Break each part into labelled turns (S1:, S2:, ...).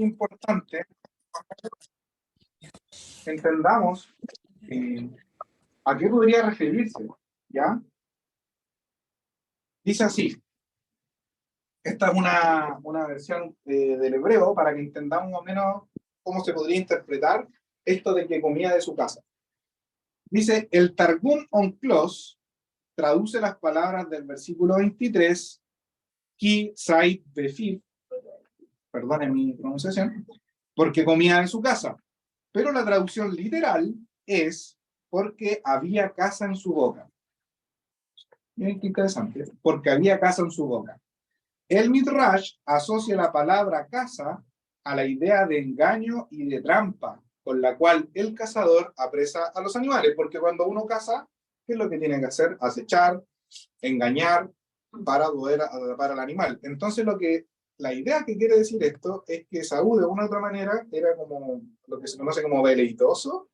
S1: importante que entendamos a qué podría referirse, ¿ya? Dice así. Esta es una versión del hebreo para que entendamos más o menos cómo se podría interpretar esto de que comía de su casa. Dice, el Targum Onklos traduce las palabras del versículo 23, Ki Said Befif, perdone mi pronunciación, porque comía en su casa. Pero la traducción literal es porque había casa en su boca. Miren qué interesante, porque había casa en su boca. El Midrash asocia la palabra casa a la idea de engaño y de trampa, con la cual el cazador apresa a los animales, porque cuando uno caza, ¿qué es lo que tiene que hacer? Acechar, engañar, para poder atrapar al animal. Entonces la idea que quiere decir esto es que Saúl de una u otra manera era como lo que se conoce como veleitoso,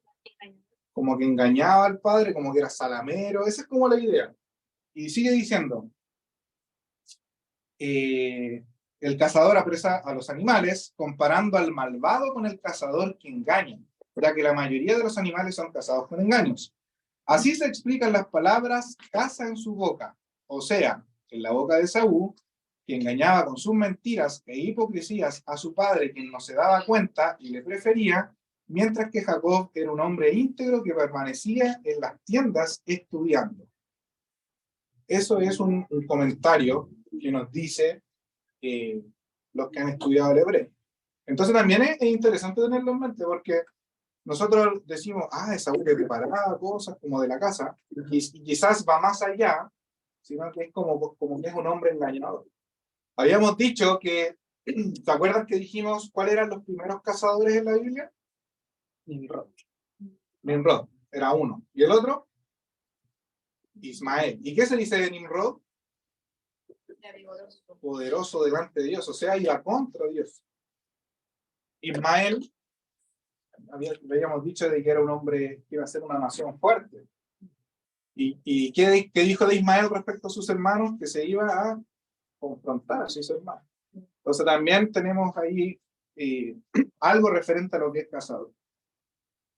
S1: como que engañaba al padre, como que era salamero, esa es como la idea. Y sigue diciendo, el cazador apresa a los animales, comparando al malvado con el cazador que engaña, ya que la mayoría de los animales son cazados con engaños. Así se explican las palabras caza en su boca, o sea, en la boca de Saúl, que engañaba con sus mentiras e hipocresías a su padre, quien no se daba cuenta y le prefería, mientras que Jacob era un hombre íntegro que permanecía en las tiendas estudiando. Eso es un comentario que nos dice los que han estudiado el hebreo. Entonces también es interesante tenerlo en mente, porque nosotros decimos, Esaú que preparaba cosas como de la casa, y quizás va más allá, sino que es como que es un hombre engañador. Habíamos dicho que, ¿te acuerdas que dijimos cuáles eran los primeros cazadores en la Biblia? Nimrod. Nimrod era uno. ¿Y el otro? Ismael. ¿Y qué se dice de Nimrod? Poderoso delante de Dios, o sea, iba contra Dios. Ismael, habíamos dicho de que era un hombre que iba a ser una nación fuerte. ¿Y qué dijo de Ismael respecto a sus hermanos? Que se iba a confrontar a sus hermanos. Entonces también tenemos ahí algo referente a lo que es casado.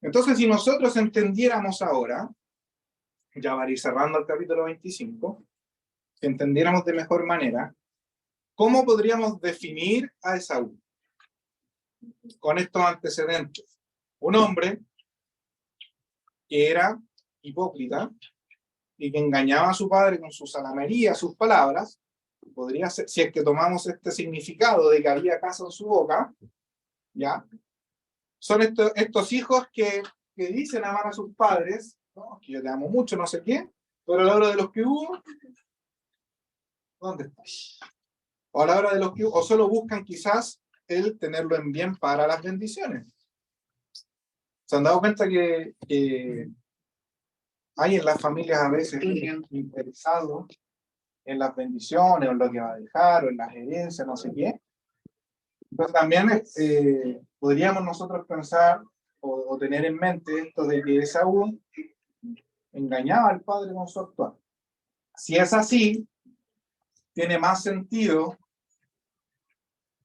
S1: Entonces, si nosotros entendiéramos ahora, ya va a ir cerrando el capítulo 25, si entendiéramos de mejor manera, ¿cómo podríamos definir a Esaú? Con estos antecedentes. Un hombre que era hipócrita y que engañaba a su padre con su salamería, sus palabras, podría ser, si es que tomamos este significado de que había casa en su boca, ¿ya? Son estos hijos que dicen amar a sus padres, ¿no? Que yo te amo mucho, no sé qué, pero a la hora de los que hubo, ¿dónde estás? O a la hora de los que hubo, o solo buscan quizás el tenerlo en bien para las bendiciones. ¿Se han dado cuenta que hay en las familias a veces interesados en las bendiciones, o en lo que va a dejar, o en las herencias, no sé qué? Entonces también podríamos nosotros pensar o tener en mente esto de que Esaú engañaba al padre con su actuar. Si es así, tiene más sentido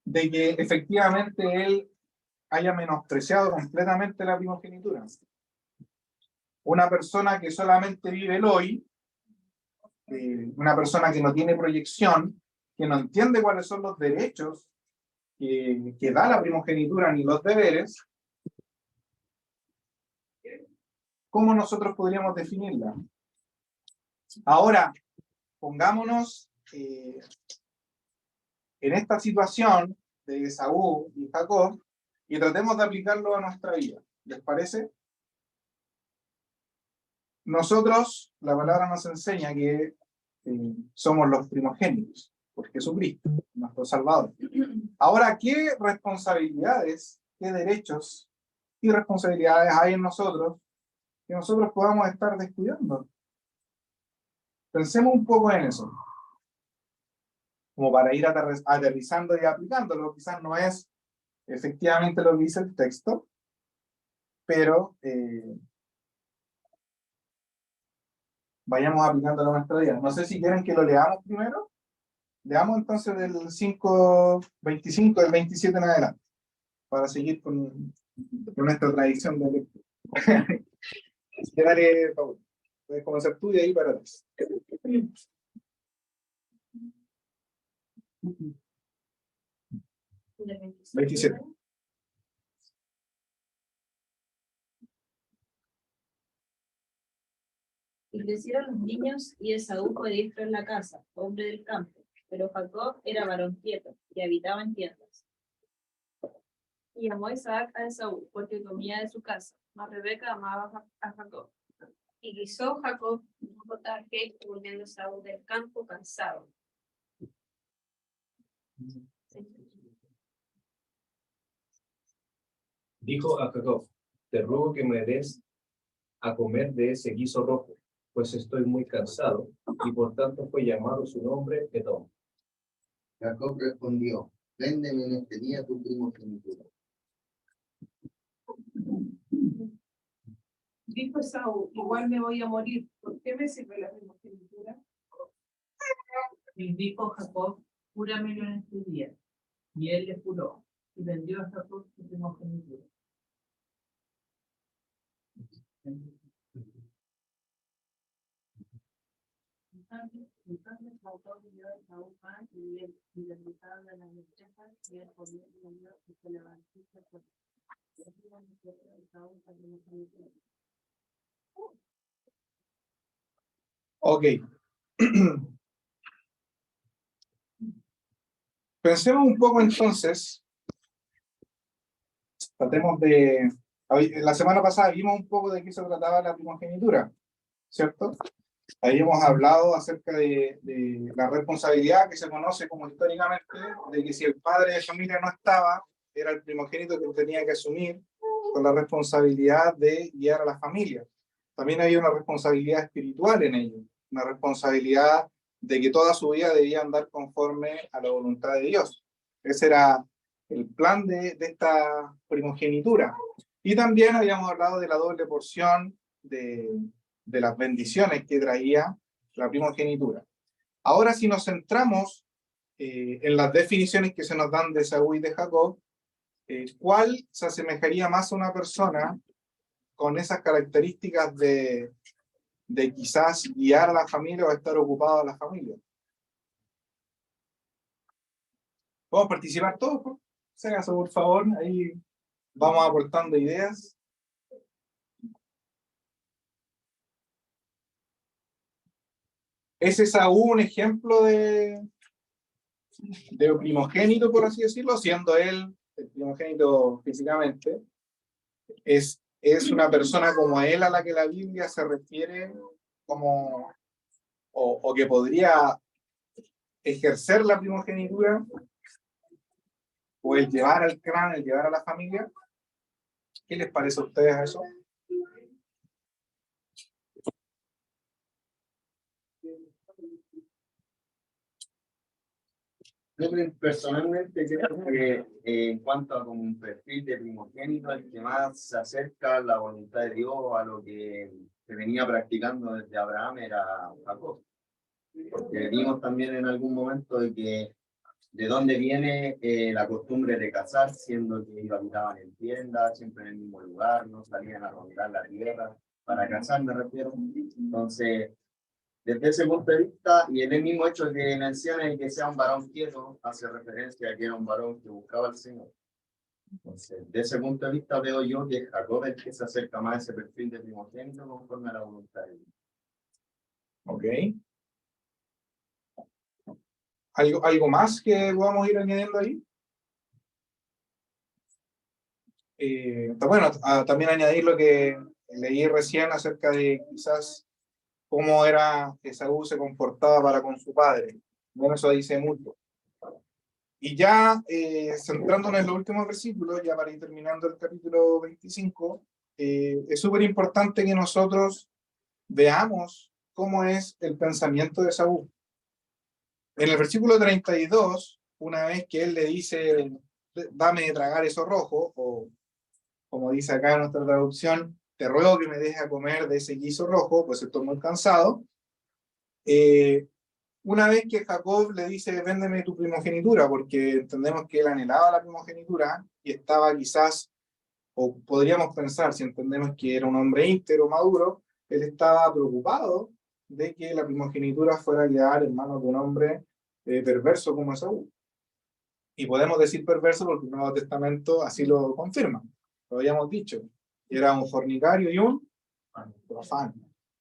S1: de que efectivamente él haya menospreciado completamente la primogenitura. Una persona que solamente vive el hoy, una persona que no tiene proyección, que no entiende cuáles son los derechos que da la primogenitura ni los deberes, ¿cómo nosotros podríamos definirla? Ahora, pongámonos en esta situación de Esaú y Jacob y tratemos de aplicarlo a nuestra vida. ¿Les parece? Nosotros, la palabra nos enseña que somos los primogénitos por Jesucristo, nuestro Salvador. Ahora, ¿qué responsabilidades, qué derechos y responsabilidades hay en nosotros que nosotros podamos estar descuidando? Pensemos un poco en eso, como para ir aterrizando y aplicándolo. Quizás no es efectivamente lo que dice el texto, pero vayamos aplicándolo a nuestra vida. No sé si quieren que lo leamos primero. Leamos entonces del 5:25, del 27 en adelante. para seguir con nuestra tradición de lectura. Así que dale, Paul. Puedes comenzar tú y ahí para atrás. 27.
S2: Y crecieron los niños, y Esaú fue diestro en la casa, hombre del campo, pero Jacob era varón quieto, y habitaba en tiendas. Y amó Isaac a Esaú, porque comía de su casa, mas Rebeca amaba a Jacob. Y guisó Jacob un potaje, volviendo Esaú del campo cansado.
S3: Dijo a Jacob: te ruego que me des a comer de ese guiso rojo, pues estoy muy cansado, y por tanto fue llamado su nombre Edom.
S4: Jacob respondió: véndeme en este día tu primogenitura.
S5: Dijo Esaú: igual me voy a morir, ¿por qué me sirve la primogenitura? Y dijo Jacob: júramelo en este día. Y él le juró, y vendió a Jacob su primogenitura. Entonces Jacob dio a Esaú pan, y le invitaron a las lentejas, y él comió y bebió, y se levantó y se fue. Y así la mujer de Esaú la primogenitura.
S1: Ok. Pensemos un poco entonces. Tratemos de... La semana pasada vimos un poco de qué se trataba la primogenitura, ¿cierto? Ahí hemos hablado acerca de la responsabilidad que se conoce como históricamente, de que si el padre de familia no estaba, era el primogénito que tenía que asumir con la responsabilidad de guiar a la familia. También había una responsabilidad espiritual en ello, una responsabilidad de que toda su vida debía andar conforme a la voluntad de Dios. Ese era el plan de esta primogenitura. Y también habíamos hablado de la doble porción de las bendiciones que traía la primogenitura. Ahora, si nos centramos en las definiciones que se nos dan de Esaú y de Jacob, ¿cuál se asemejaría más a una persona con esas características de quizás guiar a la familia o estar ocupado a la familia? ¿Podemos participar todos? Hágase, por favor, ahí vamos aportando ideas. ¿Es Esaú un ejemplo de primogénito, por así decirlo, siendo él el primogénito físicamente? ¿Es una persona como él a la que la Biblia se refiere como, o que podría ejercer la primogenitura, o el llevar al clan, el llevar a la familia? ¿Qué les parece a ustedes eso?
S4: Yo personalmente creo que en cuanto a como un perfil de primogénito, el que más se acerca a la voluntad de Dios, a lo que se venía practicando desde Abraham, era Jacob. Porque vimos también en algún momento de dónde viene la costumbre de cazar, siendo que ellos habitaban en tiendas, siempre en el mismo lugar, no salían a rondar la tierra, para cazar me refiero. Entonces, desde ese punto de vista, y en el mismo hecho de que menciona que sea un varón quieto, hace referencia a que era un varón que buscaba al Señor. Entonces, de ese punto de vista veo yo que Jacob es el que se acerca más a ese perfil de primogénito conforme a la voluntad de Dios.
S1: Ok. ¿Algo más que podamos ir añadiendo ahí? Bueno, también añadir lo que leí recién acerca de quizás cómo era Esaú se comportaba para con su padre. Bueno, eso dice mucho. Y ya centrándonos en los últimos versículos, ya para ir terminando el capítulo 25, es súper importante que nosotros veamos cómo es el pensamiento de Esaú. En el versículo 32, una vez que él le dice, dame de tragar eso rojo, o como dice acá en nuestra traducción, te ruego que me dejes a comer de ese guiso rojo, pues estoy muy cansado. Una vez que Jacob le dice, véndeme tu primogenitura, porque entendemos que él anhelaba la primogenitura y estaba quizás, o podríamos pensar, si entendemos que era un hombre íntegro, maduro, él estaba preocupado de que la primogenitura fuera a quedar en manos de un hombre perverso como Esaú. Y podemos decir perverso porque el Nuevo Testamento así lo confirma. Lo habíamos dicho. Era un fornicario y un profano.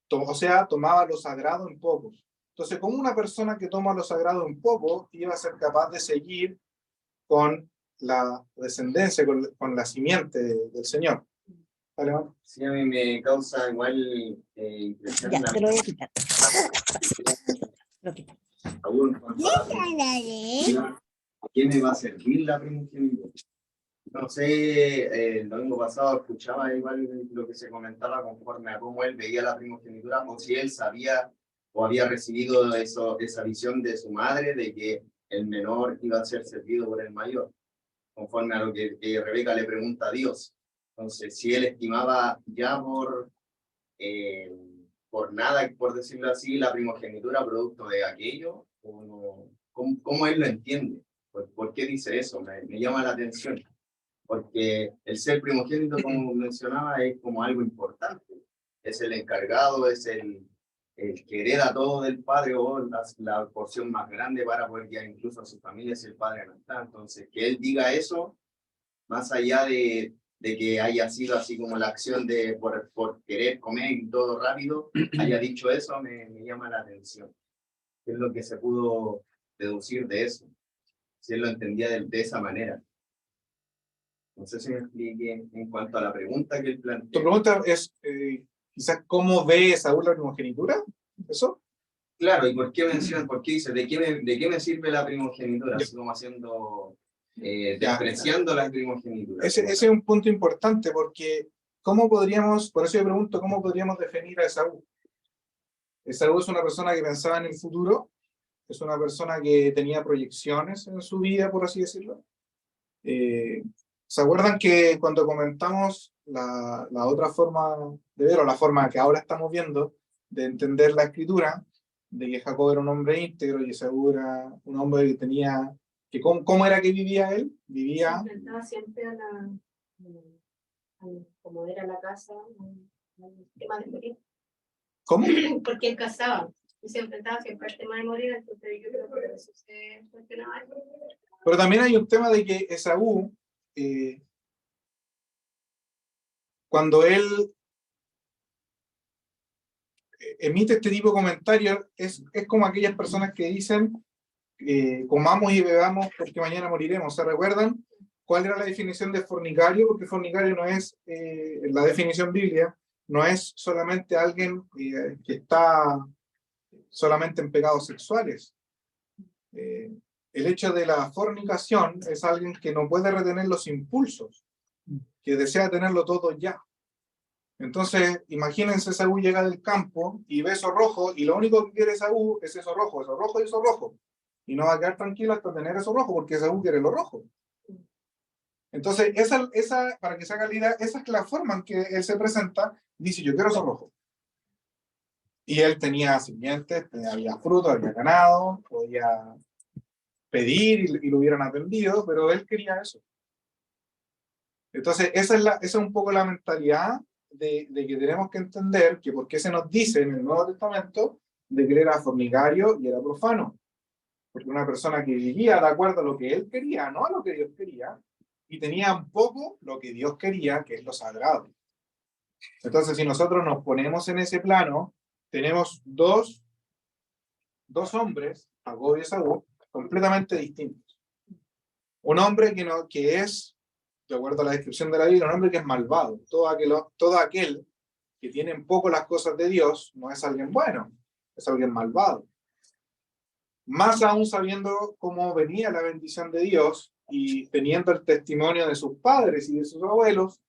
S1: O sea, tomaba lo sagrado en pocos. Entonces, como una persona que toma lo sagrado en poco iba a ser capaz de seguir con la descendencia, con la simiente del Señor? ¿Vale, Marco?
S4: Sí, a mí me causa igual impresión.
S6: Ya, te lo voy a quitar. Lo quito.
S4: ¿A quién me va a servir la primogenitura? No sé, el domingo pasado escuchaba igual lo que se comentaba conforme a cómo él veía la primogenitura, o si él sabía o había recibido esa visión de su madre de que el menor iba a ser servido por el mayor, conforme a lo que Rebeca le pregunta a Dios. Entonces, si él estimaba ya por nada, por decirlo así, la primogenitura producto de aquello, o no, ¿cómo él lo entiende? ¿Por qué dice eso? Me llama la atención. Porque el ser primogénito, como mencionaba, es como algo importante. Es el encargado, es el que hereda todo del padre o la porción más grande para poder guiar incluso a su familia si el padre no está. Entonces, que él diga eso, más allá de que haya sido así como la acción de por querer comer y todo rápido, haya dicho eso, me llama la atención. ¿Qué es lo que se pudo deducir de eso? Si él lo entendía de esa manera. No sé si me expliqué en cuanto a la pregunta que él planteó.
S1: Tu pregunta es, quizás, ¿cómo ve Saúl la primogenitura? ¿Eso?
S4: Claro, ¿y por qué menciona, por qué dice, de qué me sirve la primogenitura? Así como haciendo, despreciando la primogenitura.
S1: Ese es un punto importante porque, ¿cómo podríamos, por eso yo pregunto, ¿cómo podríamos definir a Esaú? Esaú es una persona que pensaba en el futuro, es una persona que tenía proyecciones en su vida, por así decirlo. ¿Se acuerdan que cuando comentamos la otra forma de ver, o la forma que ahora estamos viendo, de entender la escritura, de que Jacob era un hombre íntegro y Esaú era un hombre que tenía, que ¿cómo era que vivía él? Vivía...
S2: Se enfrentaba siempre como era la casa, al tema de morir.
S1: ¿Cómo?
S2: Porque él casaba y se enfrentaba siempre al tema de morir, entonces yo creo que eso se cuestionaba.
S1: Pero también hay un tema de que Esaú, cuando él emite este tipo de comentarios, es como aquellas personas que dicen, comamos y bebamos porque mañana moriremos. ¿Se recuerdan cuál era la definición de fornicario? Porque fornicario no es, la definición bíblica, no es solamente alguien que está solamente en pecados sexuales. El hecho de la fornicación es alguien que no puede retener los impulsos, que desea tenerlo todo ya. Entonces, imagínense, Esaú llega del campo y ve eso rojo, y lo único que quiere Esaú es eso rojo y eso rojo. Y no va a quedar tranquilo hasta tener eso rojo, porque Esaú quiere lo rojo. Entonces, esa, para que se haga la idea, esa es la forma en que él se presenta, dice, yo quiero eso rojo. Y él tenía simientes, había fruto, había ganado, podía pedir y lo hubieran atendido, pero él quería eso. Entonces, esa es un poco la mentalidad de que tenemos que entender que por qué se nos dice en el Nuevo Testamento de que él era fornicario y era profano. Porque una persona que vivía de acuerdo a lo que él quería, no a lo que Dios quería, y tenía un poco lo que Dios quería, que es lo sagrado. Entonces, si nosotros nos ponemos en ese plano, tenemos dos hombres, Jacob y Esaú, completamente distintos. Un hombre que es, de acuerdo a la descripción de la Biblia, un hombre que es malvado. Todo aquel que tiene en poco las cosas de Dios no es alguien bueno, es alguien malvado. Más aún sabiendo cómo venía la bendición de Dios y teniendo el testimonio de sus padres y de sus abuelos,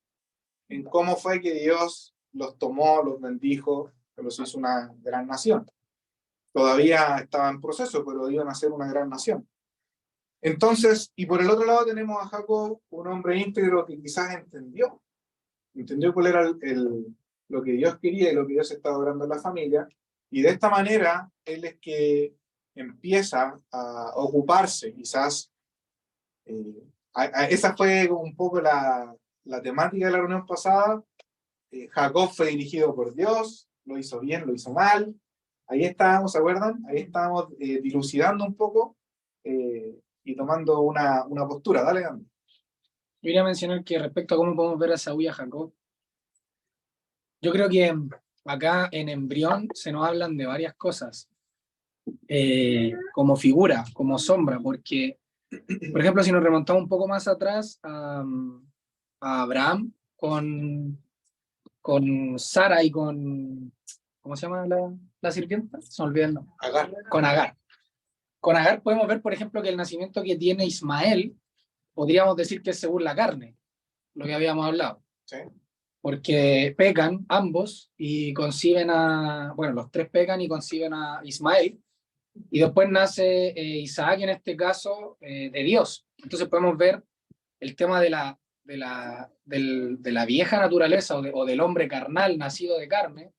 S1: en cómo fue que Dios los tomó, los bendijo, los hizo una gran nación. Todavía estaba en proceso, pero iban a ser una gran nación. Entonces, y por el otro lado tenemos a Jacob, un hombre íntegro que quizás entendió cuál era lo que Dios quería y lo que Dios estaba obrando en la familia, y de esta manera él es que empieza a ocuparse, quizás, esa fue un poco la temática de la reunión pasada. Jacob fue dirigido por Dios, lo hizo bien, lo hizo mal. Ahí estábamos, ¿se acuerdan? Ahí estábamos dilucidando un poco y tomando una postura. Dale, Andy.
S7: Yo quería mencionar que respecto a cómo podemos ver a Saúl y a Jacob, yo creo que acá en embrión se nos hablan de varias cosas, como figura, como sombra, porque, por ejemplo, si nos remontamos un poco más atrás a Abraham con Sara y con, ¿cómo se llama la sirvienta? Se me olvidó el nombre.
S1: Agar.
S7: Con Agar. Con Agar podemos ver, por ejemplo, que el nacimiento que tiene Ismael, podríamos decir que es según la carne, lo que habíamos hablado.
S1: Sí.
S7: Porque pecan ambos y conciben bueno, los tres pecan y conciben a Ismael, y después nace Isaac, en este caso, de Dios. Entonces podemos ver el tema de la vieja naturaleza o del hombre carnal nacido de carne,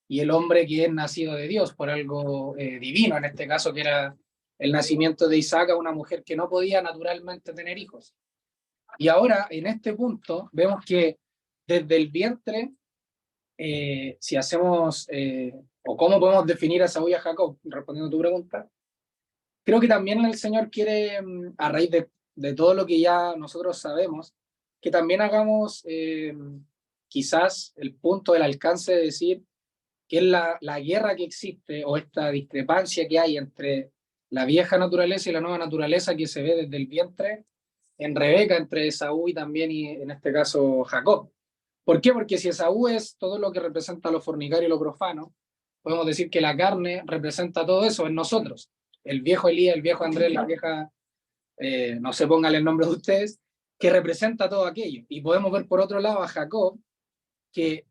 S7: y el hombre que es nacido de Dios por algo divino, en este caso que era el nacimiento de Isaac a una mujer que no podía naturalmente tener hijos. Y ahora, en este punto, vemos que desde el vientre, si hacemos, o cómo podemos definir a Saúl y a Jacob, respondiendo a tu pregunta, creo que también el Señor quiere, a raíz de todo lo que ya nosotros sabemos, que también hagamos quizás el punto del alcance de decir que es la guerra que existe o esta discrepancia que hay entre la vieja naturaleza y la nueva naturaleza que se ve desde el vientre en Rebeca, entre Esaú y también, y en este caso, Jacob. ¿Por qué? Porque si Esaú es todo lo que representa lo fornicario y lo profano, podemos decir que la carne representa todo eso en nosotros. El viejo Elías, el viejo Andrés, la vieja, no sé, póngale el nombre de ustedes, que representa todo aquello. Y podemos ver por otro lado a Jacob, que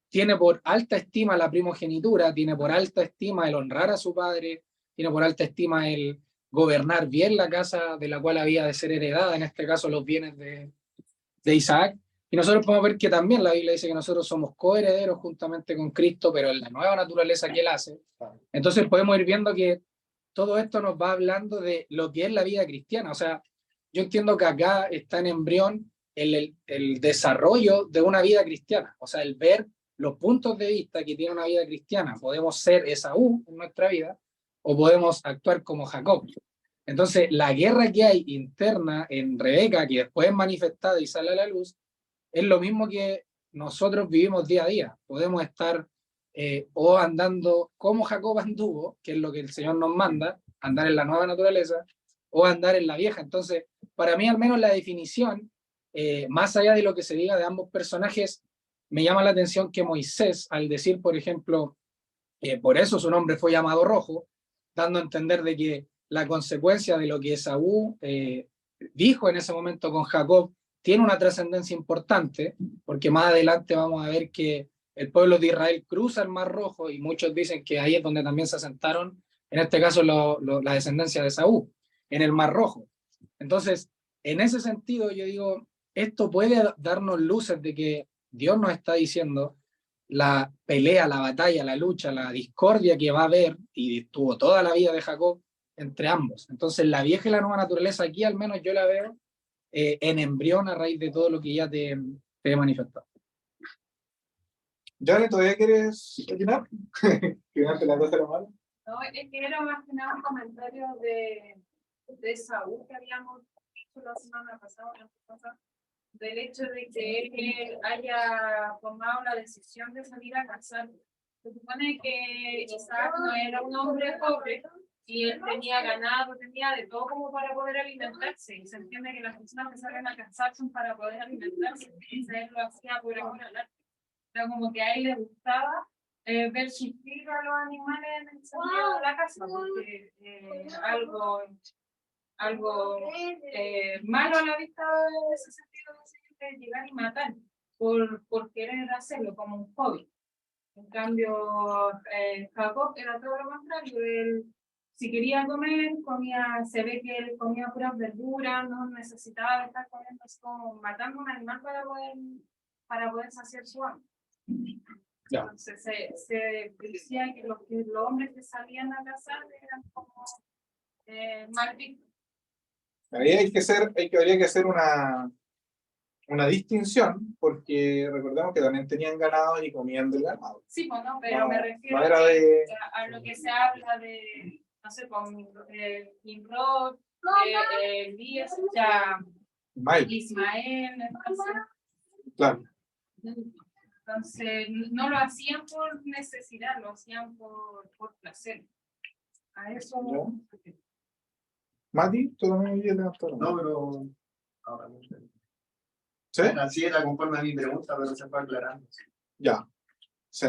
S7: tiene por alta estima la primogenitura, tiene por alta estima el honrar a su padre, tiene por alta estima el gobernar bien la casa de la cual había de ser heredada, en este caso los bienes de Isaac. Y nosotros podemos ver que también la Biblia dice que nosotros somos coherederos juntamente con Cristo, pero en la nueva naturaleza que Él hace. Entonces podemos ir viendo que todo esto nos va hablando de lo que es la vida cristiana. O sea, yo entiendo que acá está en embrión el desarrollo de una vida cristiana. O sea, el ver los puntos de vista que tiene una vida cristiana. Podemos ser Esaú en nuestra vida o podemos actuar como Jacob. Entonces, la guerra que hay interna en Rebeca, que después es manifestada y sale a la luz, es lo mismo que nosotros vivimos día a día. Podemos estar o andando como Jacob anduvo, que es lo que el Señor nos manda, andar en la nueva naturaleza, o andar en la vieja. Entonces, para mí al menos la definición, más allá de lo que se diga de ambos personajes, me llama la atención que Moisés, al decir, por ejemplo, por eso su nombre fue llamado Rojo, dando a entender de que la consecuencia de lo que Esaú dijo en ese momento con Jacob tiene una trascendencia importante, porque más adelante vamos a ver que el pueblo de Israel cruza el Mar Rojo y muchos dicen que ahí es donde también se asentaron, en este caso la descendencia de Esaú, en el Mar Rojo. Entonces, en ese sentido yo digo, esto puede darnos luces de que Dios nos está diciendo la pelea, la batalla, la lucha, la discordia que va a haber, y tuvo toda la vida de Jacob, entre ambos. Entonces, la vieja y la nueva naturaleza aquí al menos yo la veo en embrión a raíz de todo lo que ya te he manifestado.
S1: ¿Yale, todavía quieres opinar? ¿Que no te la cosa la mano?
S5: No, es que era más que nada un comentario de Saúl que habíamos dicho la semana pasada, del hecho de que él haya tomado la decisión de salir a cazar. Se supone que Isaac no era un hombre pobre y él tenía ganado, tenía de todo como para poder alimentarse. Y se entiende que las personas que salen a cazar son para poder alimentarse. Entonces él lo hacía por amor al arte. Era como que a él le gustaba ver sufrir a los animales en el sentido de la casa, porque algo malo a la vista de ese sentido de llegar y matar por querer hacerlo como un hobby. En cambio, Jacob era todo lo contrario. Él, si quería comer, comía, se ve que él comía puras verduras, no necesitaba estar comiendo así como matando un animal para poder saciar su hambre.
S1: Ya.
S5: Entonces se decía que los hombres que salían a cazar eran como mal vistos.
S1: Ahí habría que hacer una distinción, porque recordemos que también tenían ganado y comían del ganado.
S5: Sí, pues no, pero
S1: No,
S5: me refiero
S1: no era de...
S5: a lo que se habla de, no sé, con Nimrod, Elías, ya
S1: Ismael,
S5: Ismael, entonces,
S1: claro.
S5: entonces no lo hacían por necesidad, lo hacían por placer. A eso.
S1: Ya. Mati, ¿tú también habías levantado?
S4: No, pero ahora no sé.
S1: ¿Sí?
S4: Así era conforme a mi pregunta, pero se fue aclarando.
S1: Ya. Sí.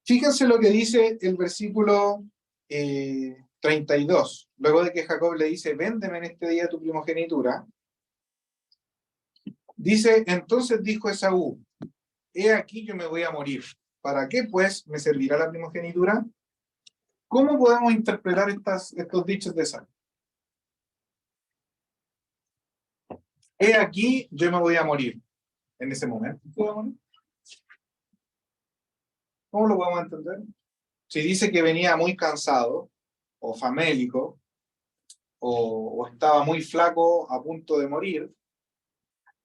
S1: Fíjense lo que dice el versículo 32. Luego de que Jacob le dice, véndeme en este día tu primogenitura. Dice, entonces dijo Esaú, he aquí yo me voy a morir. ¿Para qué pues me servirá la primogenitura? ¿Cómo podemos interpretar estos dichos de Esaú? He aquí yo me voy a morir. En ese momento, ¿voy a morir? ¿Cómo lo podemos entender? Si dice que venía muy cansado, o famélico, o estaba muy flaco a punto de morir,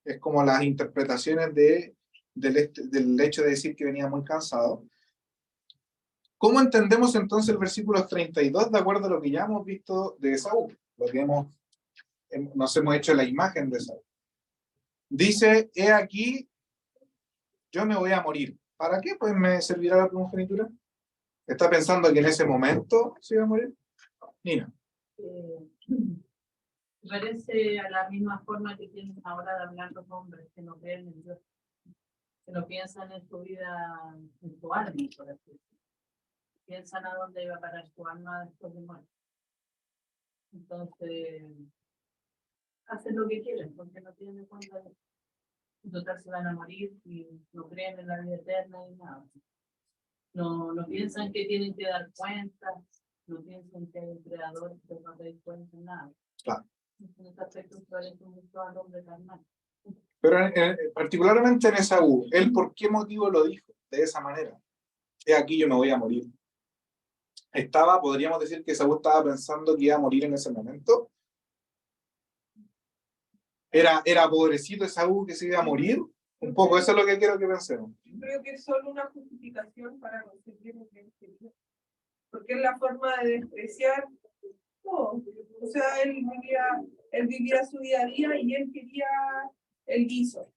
S1: es como las interpretaciones del hecho de decir que venía muy cansado. ¿Cómo entendemos entonces el versículo 32 de acuerdo a lo que ya hemos visto de Esaú? Lo que nos hemos hecho la imagen de Esaú. Dice, he aquí, yo me voy a morir. ¿Para qué pues me servirá la primogenitura? ¿Está pensando que en ese momento se iba a morir? Nina.
S5: Parece a la misma forma que tienen ahora de hablar los hombres que no creen en Dios, que no piensan en su vida, en su alma, por así decirlo. Piensan a dónde iba a parar su alma después de muerte. Entonces, hacen lo que quieren porque no tienen cuenta de eso. En total se van a morir y no creen en la vida eterna ni nada. No piensan que tienen que dar cuentas, no piensan que hay un creador que no te cuenta nada.
S1: Claro.
S5: En este aspecto parece mucho al hombre carnal.
S1: Pero particularmente en Esaú, ¿él por qué motivo lo dijo de esa manera? He aquí yo me voy a morir. Podríamos decir que Esaú estaba pensando que iba a morir en ese momento. ¿Era pobrecito Esaú que se iba a morir? Un poco, eso es lo que quiero que pensemos.
S8: Yo creo que es solo una justificación para conseguir lo que él quería. Porque es la forma de despreciar todo. O sea, él vivía su día a día y él quería el guiso.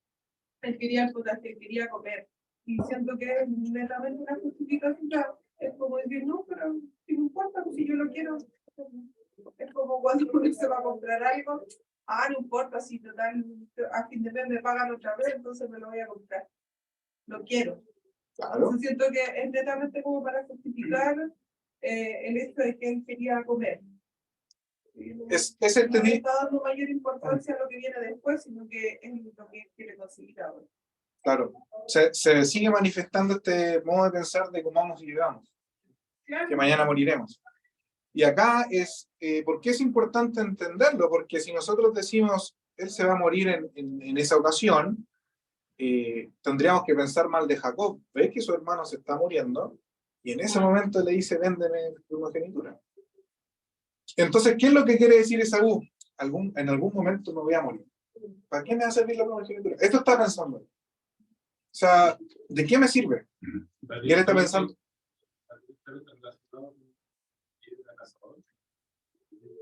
S8: Él quería el potaje, él quería comer. Y siento que es netamente una justificación. Es como decir, no, pero si no importa, pues si yo lo quiero. Es como cuando uno se va a comprar algo. No importa, si total, a fin de mes me pagan otra vez, entonces me lo voy a comprar. Lo quiero.
S1: Claro.
S8: Entonces siento que es netamente como para justificar el hecho de que él quería comer. No está dando mayor importancia a lo que viene después, sino que es lo que él quiere conseguir ahora.
S1: Claro. Se sigue manifestando este modo de pensar de cómo vamos y llegamos. Claro. Que mañana moriremos. Y acá ¿por qué es importante entenderlo? Porque si nosotros decimos, él se va a morir en esa ocasión, tendríamos que pensar mal de Jacob. Ve que su hermano se está muriendo, y en ese momento le dice, véndeme tu primogenitura. Entonces, ¿qué es lo que quiere decir Esaú? En algún momento me voy a morir. ¿Para qué me va a servir la primogenitura? Esto está pensando. O sea, ¿de qué me sirve? Y él está pensando.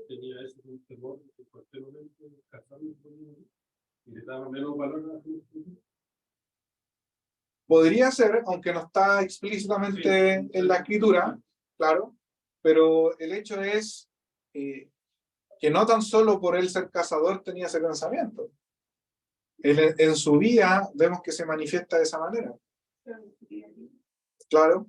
S9: Tenía ese temor que por este momento casarme y le daba menos valor a la justicia.
S1: Podría ser, aunque no está explícitamente en la escritura, claro, pero el hecho es que no tan solo por él ser cazador tenía ese pensamiento. En su vida vemos que se manifiesta de esa manera. Claro.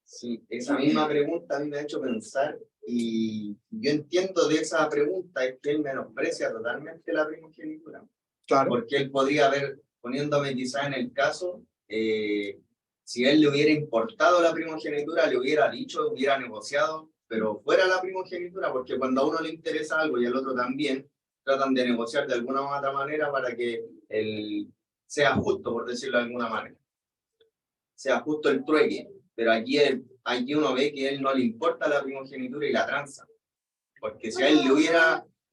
S4: Sí, esa misma pregunta a mí me ha hecho pensar. Y yo entiendo de esa pregunta es que él menosprecia totalmente la primogenitura.
S1: Claro.
S4: Porque él podría haber, poniéndome quizá en el caso, si él le hubiera importado la primogenitura, le hubiera dicho, hubiera negociado, pero fuera la primogenitura, porque cuando a uno le interesa algo y al otro también, tratan de negociar de alguna u otra manera para que sea justo, por decirlo de alguna manera. Sea justo el trueque. Pero aquí uno ve que a él no le importa la primogenitura y la tranza. Porque si a él le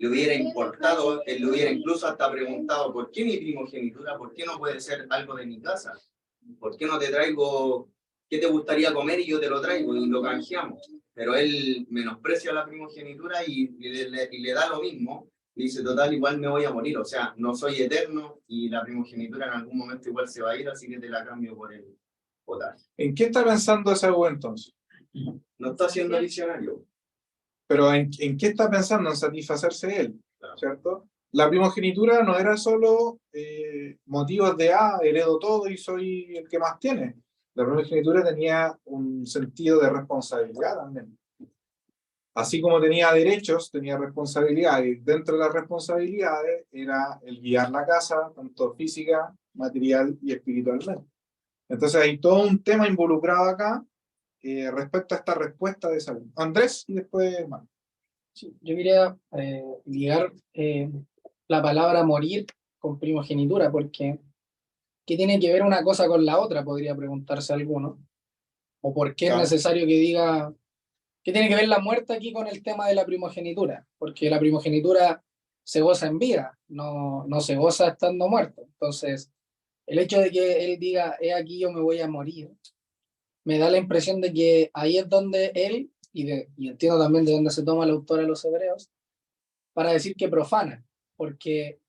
S4: hubiera importado, él le hubiera incluso hasta preguntado, ¿por qué mi primogenitura? ¿Por qué no puede ser algo de mi casa? ¿Por qué no te traigo, qué te gustaría comer y yo te lo traigo y lo canjeamos? Pero él menosprecia la primogenitura y le da lo mismo. Dice, total, igual me voy a morir. O sea, no soy eterno y la primogenitura en algún momento igual se va a ir, así que te la cambio por el potasio.
S1: ¿En qué está pensando Esaú entonces?
S4: No está siendo visionario.
S1: Pero ¿en qué está pensando? En satisfacerse él,
S4: Claro.
S1: ¿cierto? La primogenitura no era solo motivos de, heredo todo y soy el que más tiene. La primogenitura tenía un sentido de responsabilidad también. Así como tenía derechos, tenía responsabilidades. Dentro de las responsabilidades era el guiar la casa, tanto física, material y espiritualmente. Entonces hay todo un tema involucrado acá respecto a esta respuesta de Saúl. Andrés y después Marco.
S7: Sí, yo quería ligar la palabra morir con primogenitura, porque ¿qué tiene que ver una cosa con la otra? Podría preguntarse alguno. ¿O por qué es necesario que diga, qué tiene que ver la muerte aquí con el tema de la primogenitura? Porque la primogenitura se goza en vida, no se goza estando muerto. Entonces, el hecho de que él diga, he aquí yo me voy a morir, me da la impresión de que ahí es donde él, y entiendo también de dónde se toma el autor a los hebreos, para decir que profana, porque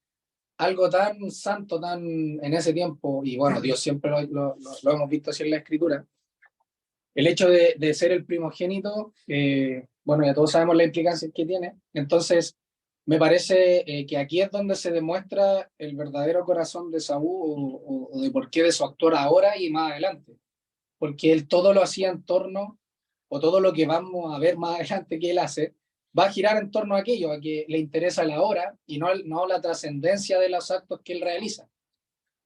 S7: algo tan santo, tan en ese tiempo, y bueno, Dios siempre lo hemos visto así en la Escritura, el hecho de ser el primogénito, bueno, ya todos sabemos la implicancia que tiene, entonces me parece que aquí es donde se demuestra el verdadero corazón de Saúl o de por qué de su actor ahora y más adelante, porque él todo lo hacía en torno, o todo lo que vamos a ver más adelante que él hace, va a girar en torno a aquello, a que le interesa la hora y no la trascendencia de los actos que él realiza.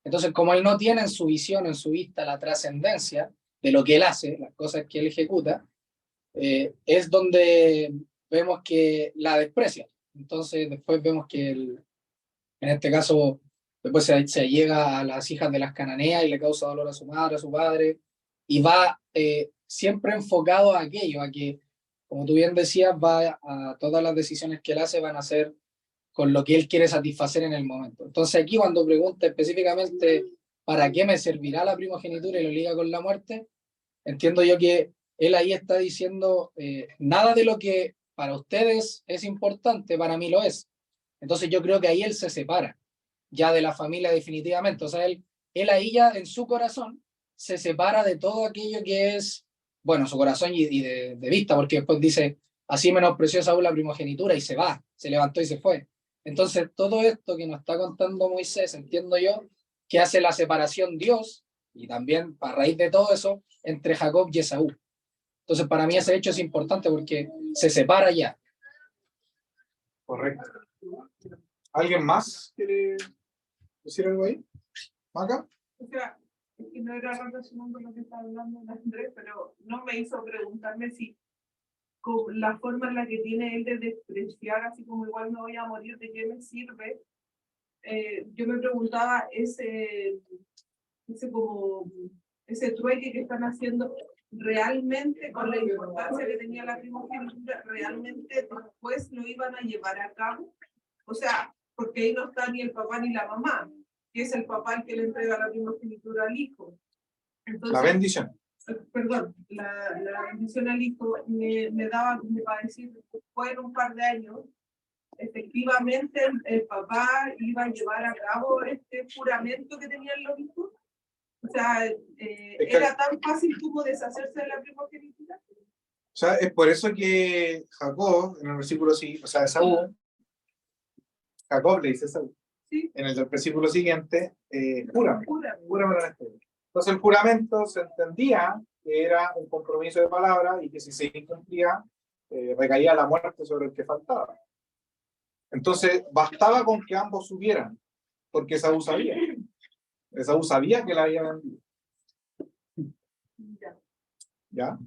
S7: Entonces, como él no tiene en su visión, en su vista, la trascendencia de lo que él hace, las cosas que él ejecuta, es donde vemos que la desprecia. Entonces, después vemos que en este caso, después se llega a las hijas de las cananeas y le causa dolor a su madre, a su padre, y va siempre enfocado a aquello, a que, como tú bien decías, va a todas las decisiones que él hace van a ser con lo que él quiere satisfacer en el momento. Entonces aquí cuando pregunta específicamente ¿para qué me servirá la primogenitura y lo liga con la muerte? Entiendo yo que él ahí está diciendo nada de lo que para ustedes es importante, para mí lo es. Entonces yo creo que ahí él se separa ya de la familia definitivamente. O sea, él ahí ya en su corazón se separa de todo aquello que es, bueno, su corazón y de vista, porque después dice, así menospreció Saúl la primogenitura y se va, se levantó y se fue. Entonces todo esto que nos está contando Moisés, entiendo yo, que hace la separación Dios, y también a raíz de todo eso, entre Jacob y Esaú. Entonces para mí ese hecho es importante porque se separa ya.
S1: Correcto. ¿Alguien más quiere decir algo ahí? ¿Maca?
S8: O sea, es que no era relacionando lo que está hablando Andrés, pero no me hizo preguntarme si con la forma en la que tiene él de despreciar, así como igual me voy a morir, ¿de qué me sirve? Yo me preguntaba ese trueque que están haciendo realmente con la importancia que tenía la primogenitura, realmente después lo iban a llevar a cabo. O sea, porque ahí no está ni el papá ni la mamá, que es el papá el que le entrega la primogenitura al hijo. Entonces,
S1: la bendición.
S8: Perdón, la bendición al hijo me daba para decir, después en un par de años, efectivamente el papá iba a llevar a cabo este juramento que tenían los hijos. O sea, ¿era tan fácil como deshacerse de la primogenitura?
S1: O sea, es por eso que Jacob, en el versículo siguiente, o sea, Esaú, Jacob le dice a Esaú, ¿sí? En el versículo siguiente, júrame en este. Entonces el juramento se entendía que era un compromiso de palabra y que si se incumplía, recaía la muerte sobre el que faltaba. Entonces bastaba con que ambos subieran, porque Esaú sabía. Esaú sabía que la había vendido. ¿Ya?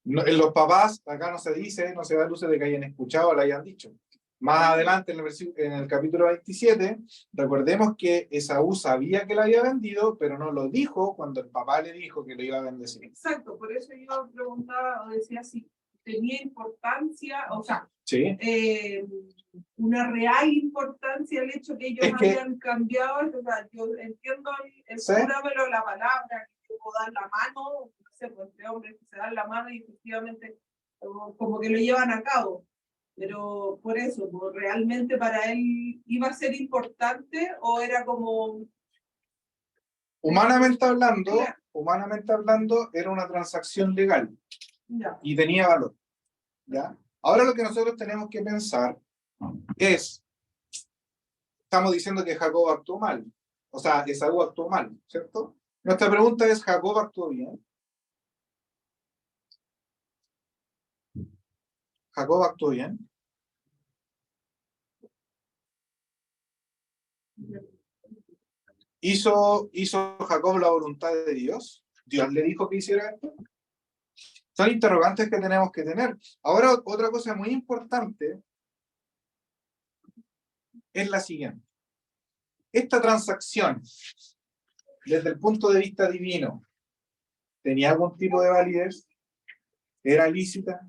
S1: No, en los papás, acá no se dice, no se da luces de que hayan escuchado o la hayan dicho. Más adelante, en el capítulo 27, recordemos que Esaú sabía que la había vendido, pero no lo dijo cuando el papá le dijo que lo iba a bendecir.
S8: Exacto, por eso yo preguntaba o decía si tenía importancia, o sea,
S1: Sí.
S8: Una real importancia el hecho que ellos
S1: Es que-
S8: hayan cambiado. O sea, yo entiendo el
S1: Sí.
S8: júramelo, la palabra, que puedo dar la mano, no sé, pues entre hombres que se dan la mano y efectivamente como que lo llevan a cabo. Pero por eso, pues, ¿realmente para él iba a ser importante o era como...
S1: Humanamente hablando, era una transacción legal
S8: Ya,
S1: y tenía valor. ¿Ya? Ahora lo que nosotros tenemos que pensar es, estamos diciendo que Jacob actuó mal, o sea, Esaú actuó mal, ¿cierto? Nuestra pregunta es, ¿Jacob actuó bien? ¿Jacob actuó bien? ¿Hizo Jacob la voluntad de Dios? ¿Dios le dijo que hiciera esto? Son interrogantes que tenemos que tener. Ahora, otra cosa muy importante es la siguiente. Esta transacción, desde el punto de vista divino, ¿tenía algún tipo de validez? ¿Era lícita?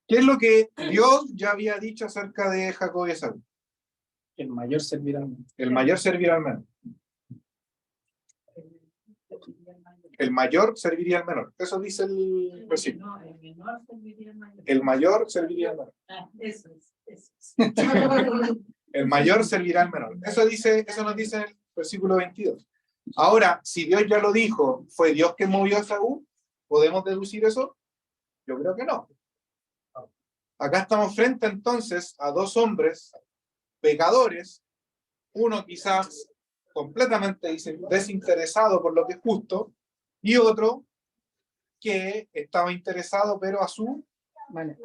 S1: ¿Qué es lo que Dios ya había dicho acerca de Jacob y Esaú?
S7: El mayor servirá al menor.
S1: El mayor servirá al menor. El mayor serviría al menor. Eso dice el versículo.
S5: No, el menor serviría al mayor.
S1: El mayor serviría al menor.
S5: Eso es.
S1: El mayor servirá al menor. Eso nos dice en el versículo 22. Ahora, si Dios ya lo dijo, ¿fue Dios que movió a Saúl? ¿Podemos deducir eso? Yo creo que no. Acá estamos frente entonces a dos hombres pecadores, uno quizás completamente desinteresado por lo que es justo, y otro que estaba interesado pero a su manera,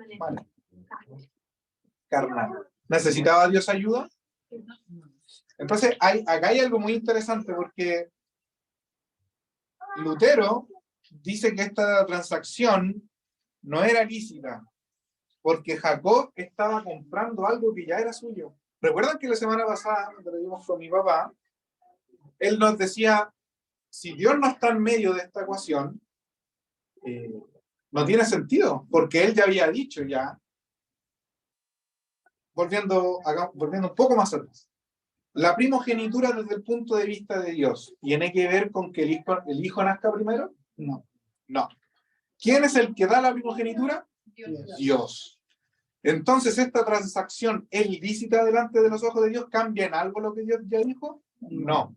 S1: carnal. ¿Necesitaba Dios ayuda? Entonces, acá hay algo muy interesante porque Lutero dice que esta transacción no era lícita porque Jacob estaba comprando algo que ya era suyo. ¿Recuerdan que la semana pasada, cuando lo vimos con mi papá, él nos decía, si Dios no está en medio de esta ecuación, no tiene sentido, porque él ya había dicho ya, volviendo un poco más atrás, la primogenitura desde el punto de vista de Dios, ¿tiene que ver con que el hijo nazca primero? No. ¿Quién es el que da la primogenitura? Dios. Entonces, ¿esta transacción es lícita delante de los ojos de Dios? ¿Cambia en algo lo que Dios ya dijo? No.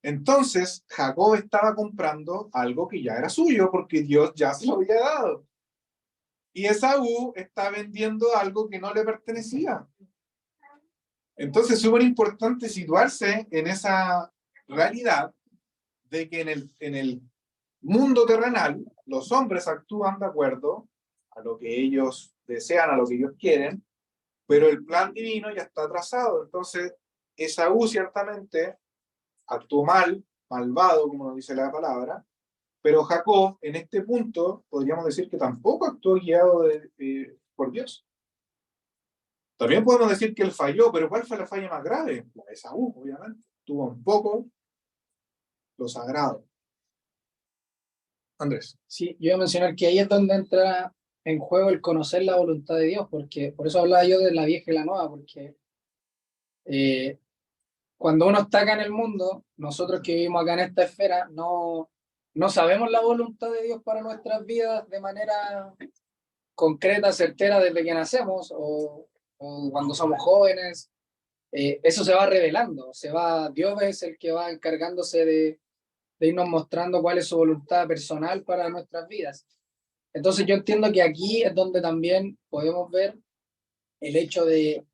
S1: Entonces, Jacob estaba comprando algo que ya era suyo porque Dios ya se lo había dado. Y Esaú está vendiendo algo que no le pertenecía. Entonces, es súper importante situarse en esa realidad de que en el mundo terrenal los hombres actúan de acuerdo a lo que ellos desean, a lo que ellos quieren, pero el plan divino ya está trazado. Entonces, Esaú ciertamente actuó mal, malvado, como nos dice la palabra, pero Jacob, en este punto, podríamos decir que tampoco actuó guiado por Dios. También podemos decir que él falló, pero ¿cuál fue la falla más grave? La de Esaú, obviamente. Tuvo un poco lo sagrado. Andrés.
S7: Sí, yo iba a mencionar que ahí es donde entra en juego el conocer la voluntad de Dios, porque por eso hablaba yo de la vieja y la nueva, porque cuando uno está acá en el mundo, nosotros que vivimos acá en esta esfera, no sabemos la voluntad de Dios para nuestras vidas de manera concreta, certera desde que nacemos o cuando somos jóvenes. Eso se va revelando, Dios es el que va encargándose de irnos mostrando cuál es su voluntad personal para nuestras vidas. Entonces yo entiendo que aquí es donde también podemos ver el hecho de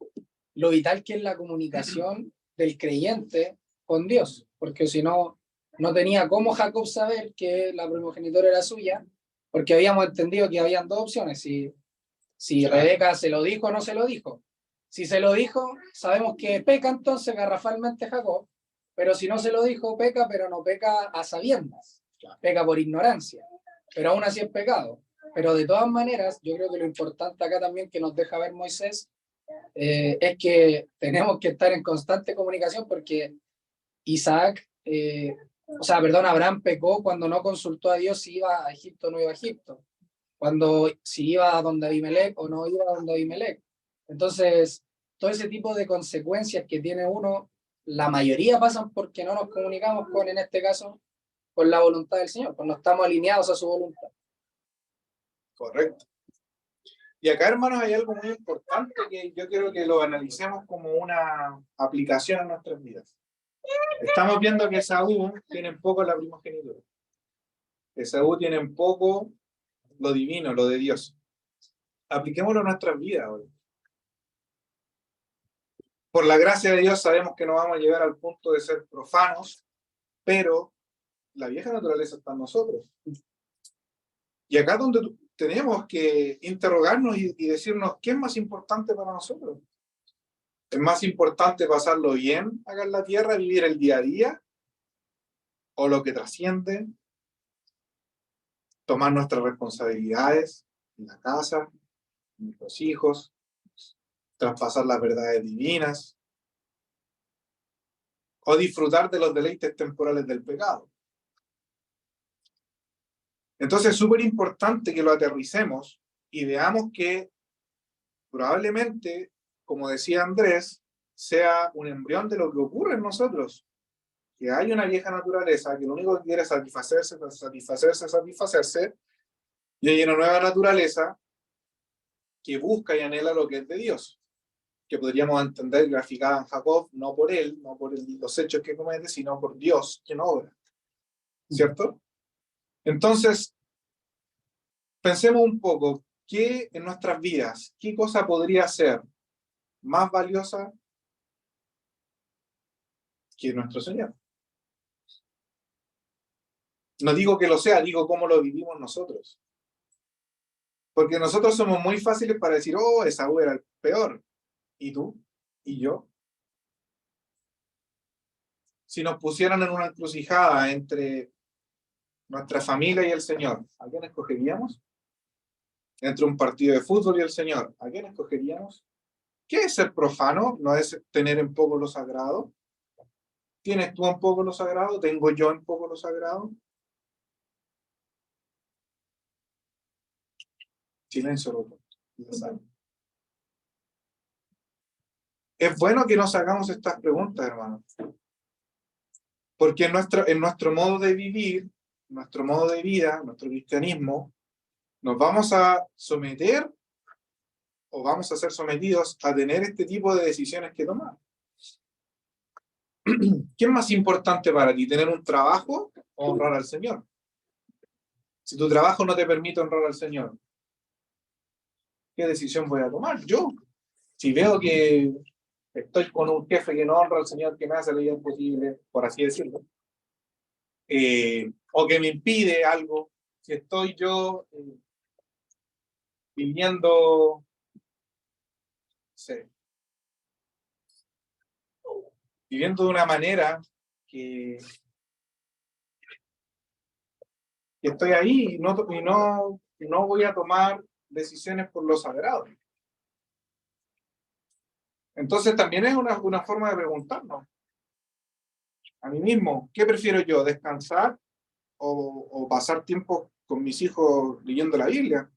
S7: lo vital que es la comunicación del creyente con Dios, porque si no, no tenía cómo Jacob saber que la primogenitura era suya, porque habíamos entendido que habían dos opciones, si Rebeca se lo dijo o no se lo dijo. Si se lo dijo, sabemos que peca entonces garrafalmente Jacob, pero si no se lo dijo, peca, pero no peca a sabiendas, peca por ignorancia. pero aún así es pecado. Pero de todas maneras, yo creo que lo importante acá también que nos deja ver Moisés es que tenemos que estar en constante comunicación porque Abraham pecó cuando no consultó a Dios si iba a Egipto o no iba a Egipto, cuando si iba a donde Abimelech o no iba a donde Abimelech. Entonces, todo ese tipo de consecuencias que tiene uno, la mayoría pasan porque no nos comunicamos con, en este caso, con la voluntad del Señor, pues no estamos alineados a su voluntad.
S1: Correcto. Y acá, hermanos, hay algo muy importante que yo quiero que lo analicemos como una aplicación en nuestras vidas. Estamos viendo que Esaú tiene en poco la primogenitura. Esaú tiene en poco lo divino, lo de Dios. Apliquémoslo a nuestras vidas hoy. Por la gracia de Dios sabemos que no vamos a llegar al punto de ser profanos, pero la vieja naturaleza está en nosotros. Y acá es donde tenemos que interrogarnos y decirnos qué es más importante para nosotros. ¿Es más importante pasarlo bien acá en la tierra, vivir el día a día? ¿O lo que trasciende? Tomar nuestras responsabilidades en la casa, en nuestros hijos, traspasar las verdades divinas, o disfrutar de los deleites temporales del pecado. Entonces es súper importante que lo aterricemos y veamos que probablemente, como decía Andrés, sea un embrión de lo que ocurre en nosotros. Que hay una vieja naturaleza que lo único que quiere es satisfacerse, y hay una nueva naturaleza que busca y anhela lo que es de Dios, que podríamos entender graficada en Jacob, no por él, no por los hechos que comete, sino por Dios quien obra. ¿Cierto? Entonces, pensemos un poco, ¿qué en nuestras vidas, qué cosa podría ser más valiosa que nuestro Señor? No digo que lo sea, digo cómo lo vivimos nosotros. Porque nosotros somos muy fáciles para decir, oh, Esaú era el peor. ¿Y tú? ¿Y yo? Si nos pusieran en una encrucijada entre nuestra familia y el Señor, ¿a quién escogeríamos? Entre un partido de fútbol y el Señor, ¿a quién escogeríamos? ¿Qué es ser profano? ¿No es tener en poco lo sagrado? ¿Tienes tú en poco lo sagrado? ¿Tengo yo en poco lo sagrado? Silencio, loco. Es bueno que nos hagamos estas preguntas, hermanos. Porque en nuestro modo de vivir, nuestro modo de vida, nuestro cristianismo, nos vamos a someter o vamos a ser sometidos a tener este tipo de decisiones que tomar. ¿Qué es más importante para ti? ¿Tener un trabajo o honrar al Señor? Si tu trabajo no te permite honrar al Señor, ¿qué decisión voy a tomar? Yo, si veo que estoy con un jefe que no honra al Señor, que me hace la vida imposible, por así decirlo, o que me impide algo, si estoy yo viviendo, viviendo de una manera que estoy ahí y no voy a tomar decisiones por lo sagrado. Entonces también es una forma de preguntarnos a mí mismo, ¿qué prefiero yo? ¿Descansar o pasar tiempo con mis hijos leyendo la Biblia,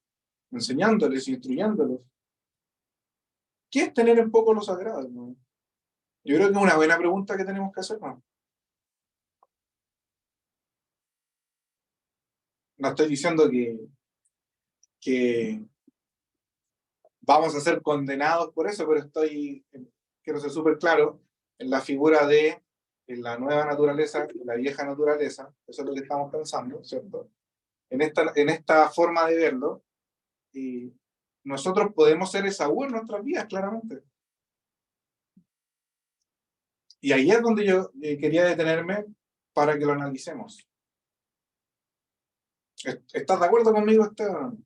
S1: enseñándoles, instruyéndolos? ¿Qué es tener en poco lo sagrado, ¿no? Yo creo que es una buena pregunta que tenemos que hacernos. No estoy diciendo que vamos a ser condenados por eso, pero quiero ser súper claro en la figura de la nueva naturaleza y la vieja naturaleza. Eso es lo que estamos pensando, ¿cierto? En esta forma de verlo, y nosotros podemos ser Esaú en nuestras vidas, claramente. Y ahí es donde yo quería detenerme para que lo analicemos. ¿Estás de acuerdo conmigo, Esteban?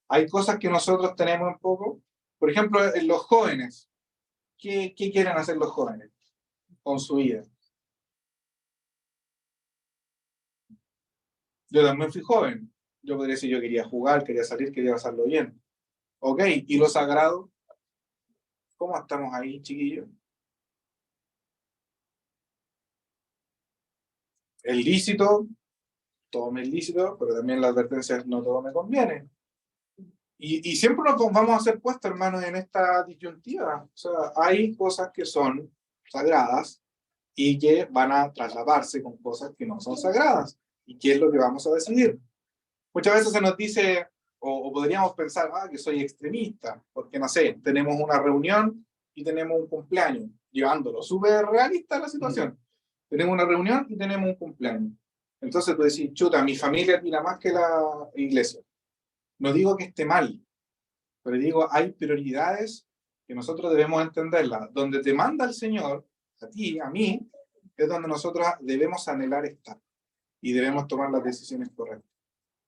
S1: Hay cosas que nosotros tenemos en poco. Por ejemplo, en los jóvenes. ¿Qué quieren hacer los jóvenes con su vida? Yo también fui joven. Yo podría decir, yo quería jugar, quería salir, quería pasarlo bien. Ok, ¿y lo sagrado? ¿Cómo estamos ahí, chiquillos? El lícito, todo me es lícito, pero también la advertencia es no todo me conviene. Y siempre nos vamos a ser puestos, hermanos, en esta disyuntiva. O sea, hay cosas que son sagradas y que van a trasladarse con cosas que no son sagradas. ¿Y qué es lo que vamos a decidir? Muchas veces se nos dice, o podríamos pensar, que soy extremista, porque no sé, tenemos una reunión y tenemos un cumpleaños, llevándolo súper realista la situación. Tenemos una reunión y tenemos un cumpleaños. Entonces tú decís, chuta, mi familia tira más que la iglesia. No digo que esté mal, pero digo, hay prioridades que nosotros debemos entenderlas. Donde te manda el Señor, a ti, a mí, es donde nosotros debemos anhelar estar y debemos tomar las decisiones correctas.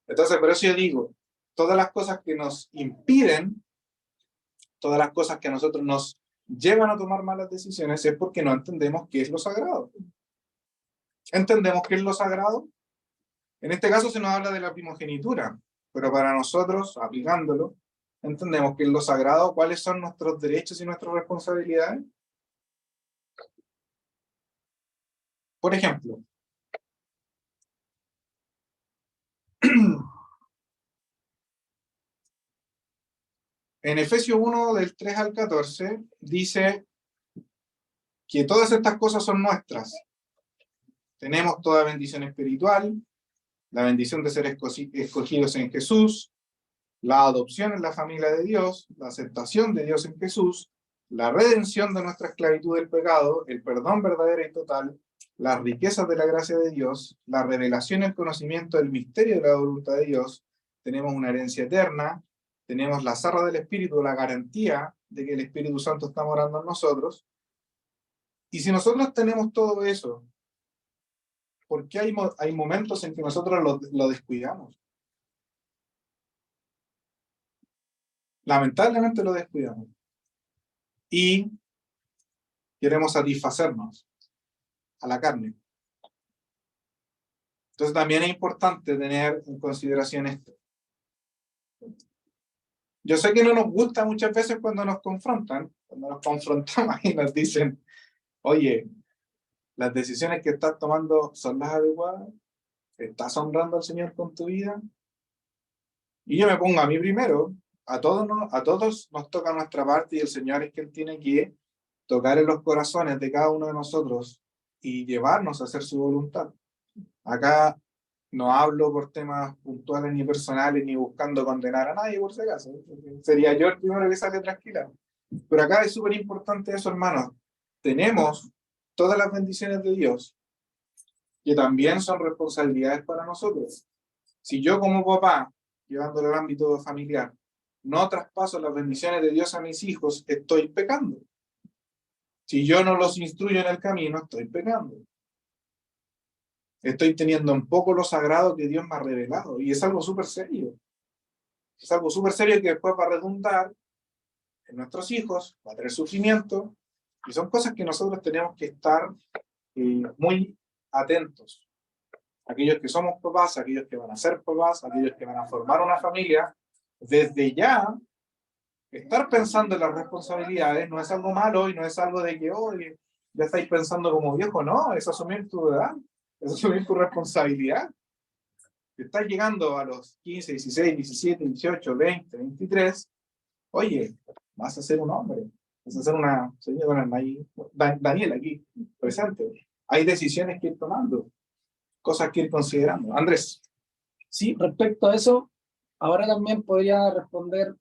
S1: Entonces, por eso yo digo, todas las cosas que nos impiden, todas las cosas que a nosotros nos llevan a tomar malas decisiones, es porque no entendemos qué es lo sagrado. ¿Entendemos qué es lo sagrado? En este caso se nos habla de la primogenitura, pero para nosotros, aplicándolo, entendemos qué es lo sagrado, cuáles son nuestros derechos y nuestras responsabilidades. Por ejemplo, en Efesios 1, del 3 al 14, dice que todas estas cosas son nuestras. Tenemos toda bendición espiritual, la bendición de ser escogidos en Jesús, la adopción en la familia de Dios, la aceptación de Dios en Jesús, la redención de nuestra esclavitud del pecado, el perdón verdadero y total, las riquezas de la gracia de Dios, la revelación y el conocimiento del misterio de la voluntad de Dios. Tenemos una herencia eterna, tenemos la zarra del Espíritu, la garantía de que el Espíritu Santo está morando en nosotros. Y si nosotros tenemos todo eso, ¿por qué hay momentos en que nosotros lo descuidamos? Lamentablemente lo descuidamos. Y queremos satisfacernos a la carne. Entonces también es importante tener en consideración esto. Yo sé que no nos gusta muchas veces cuando nos confrontan, cuando nos confrontamos y nos dicen, oye, las decisiones que estás tomando son las adecuadas, ¿estás honrando al Señor con tu vida? Y yo me pongo a mí primero, a todos nos toca nuestra parte y el Señor es quien tiene que tocar en los corazones de cada uno de nosotros y llevarnos a hacer su voluntad. Acá no hablo por temas puntuales ni personales ni buscando condenar a nadie por si acaso. Sería yo el primero que sale tranquila. Pero acá es súper importante eso, hermanos. Tenemos todas las bendiciones de Dios que también son responsabilidades para nosotros. Si yo como papá, llevándolo al ámbito familiar, no traspaso las bendiciones de Dios a mis hijos, estoy pecando. Si yo no los instruyo en el camino, estoy pecando. Estoy teniendo un poco lo sagrado que Dios me ha revelado. Y es algo súper serio. Es algo súper serio que después va a redundar en nuestros hijos, va a tener sufrimiento. Y son cosas que nosotros tenemos que estar muy atentos. Aquellos que somos papás, aquellos que van a ser papás, aquellos que van a formar una familia, desde ya, estar pensando en las responsabilidades no es algo malo y no es algo de que hoy ya estáis pensando como viejo, no, es asumir tu edad, es asumir tu responsabilidad. Estás llegando a los 15, 16, 17, 18, 20, 23, oye, vas a ser un hombre, vas a ser una señora, Daniel aquí, presente. Hay decisiones que ir tomando, cosas que ir considerando. Andrés.
S7: Sí, respecto a eso, ahora también podría responder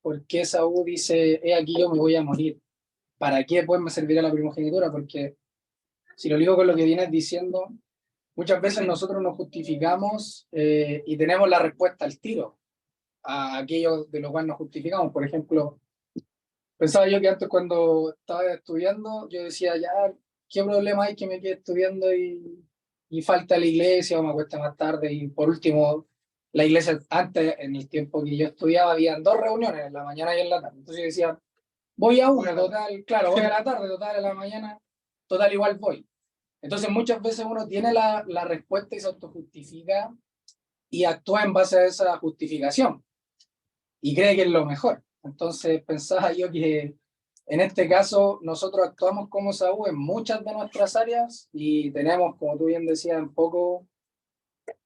S7: por qué Saúl dice, he aquí yo me voy a morir. ¿Para qué pues me servirá la primogenitura? Porque si lo digo con lo que vienes diciendo, muchas veces nosotros nos justificamos y tenemos la respuesta al tiro a aquello de lo cual nos justificamos. Por ejemplo, pensaba yo que antes cuando estaba estudiando, yo decía, ya, ¿qué problema hay que me quede estudiando y falta la iglesia o me acuesta más tarde? Y por último, la iglesia antes, en el tiempo que yo estudiaba, habían 2 reuniones, en la mañana y en la tarde. Entonces yo decía, voy a una, total, claro, voy a la tarde, total, en la mañana, total, igual voy. Entonces muchas veces uno tiene la respuesta y se autojustifica y actúa en base a esa justificación y cree que es lo mejor. Entonces pensaba yo que en este caso nosotros actuamos como Saúl en muchas de nuestras áreas y tenemos, como tú bien decías, un poco,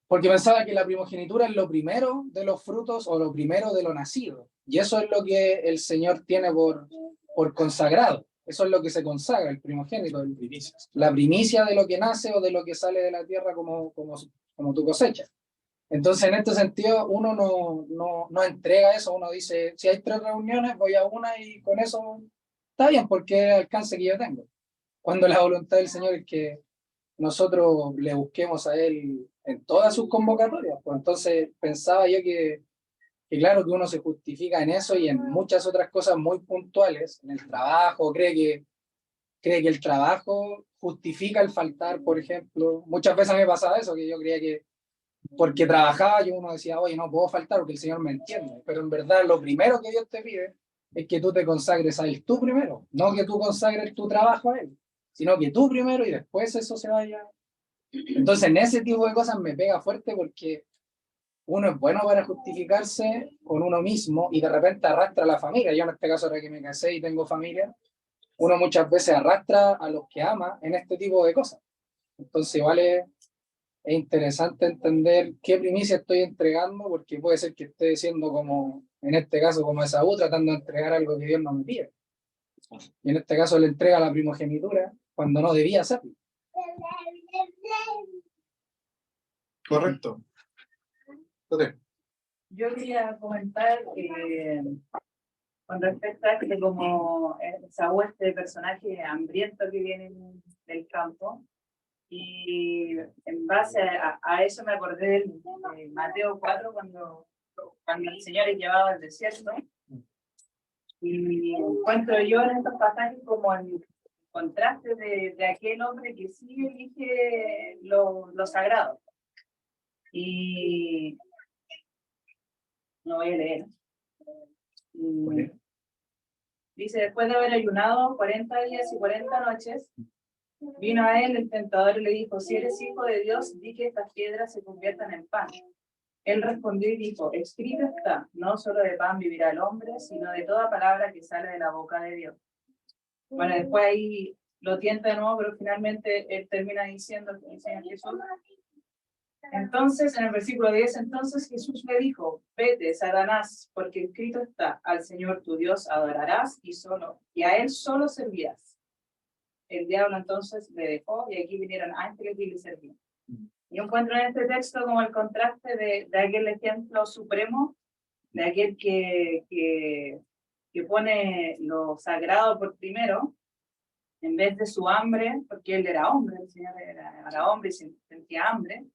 S7: porque pensaba que la primogenitura es lo primero de los frutos o lo primero de lo nacido, y eso es lo que el Señor tiene por consagrado. Eso es lo que se consagra, el primogénito, la primicia de lo que nace o de lo que sale de la tierra como tu cosecha. Entonces, en este sentido, uno no entrega eso, uno dice, si hay 3 reuniones, voy a una y con eso está bien, porque es el alcance que yo tengo. Cuando la voluntad del Señor es que nosotros le busquemos a Él en todas sus convocatorias. Pues entonces pensaba yo que claro que uno se justifica en eso y en muchas otras cosas muy puntuales, en el trabajo, cree que el trabajo justifica el faltar, por ejemplo. Muchas veces a mí me pasaba eso, que yo creía que porque trabajaba yo uno decía, oye, no puedo faltar porque el Señor me entiende, pero en verdad lo primero que Dios te pide es que tú te consagres a Él tú primero, no que tú consagres tu trabajo a Él, sino que tú primero y después eso se vaya. Entonces en ese tipo de cosas me pega fuerte porque uno es bueno para justificarse con uno mismo y de repente arrastra a la familia. Yo en este caso, ahora que me casé y tengo familia, uno muchas veces arrastra a los que ama en este tipo de cosas. Entonces igual es interesante entender qué primicia estoy entregando, porque puede ser que esté siendo como, en este caso, como Esaú, tratando de entregar algo que Dios no me pide. Y en este caso le entrega la primogenitura cuando no debía hacerlo.
S1: Correcto. Entonces,
S5: Yo quería comentar con respecto a que como Saúl, este personaje hambriento que viene del campo, y en base a eso me acordé de Mateo 4 cuando el Señor es llevado al desierto, y encuentro yo en estos pasajes como el contraste de aquel hombre que sí elige lo sagrado. Y no voy a leer. Dice, después de haber ayunado 40 días y 40 noches, vino a él el tentador y le dijo, si eres hijo de Dios, di que estas piedras se conviertan en pan. Él respondió y dijo, escrito está, no solo de pan vivirá el hombre, sino de toda palabra que sale de la boca de Dios. Bueno, después ahí lo tienta de nuevo, pero finalmente él termina diciendo que el Señor Jesús. Entonces, en el versículo 10, entonces Jesús le dijo, vete, Satanás, porque escrito está, al Señor tu Dios adorarás y a él solo servirás. El diablo entonces le dejó y aquí vinieron ángeles y le servían. Yo encuentro en este texto como el contraste de aquel ejemplo supremo, de aquel que pone lo sagrado por primero, en vez de su hambre, porque él era hombre, el Señor era hombre y sentía hambre.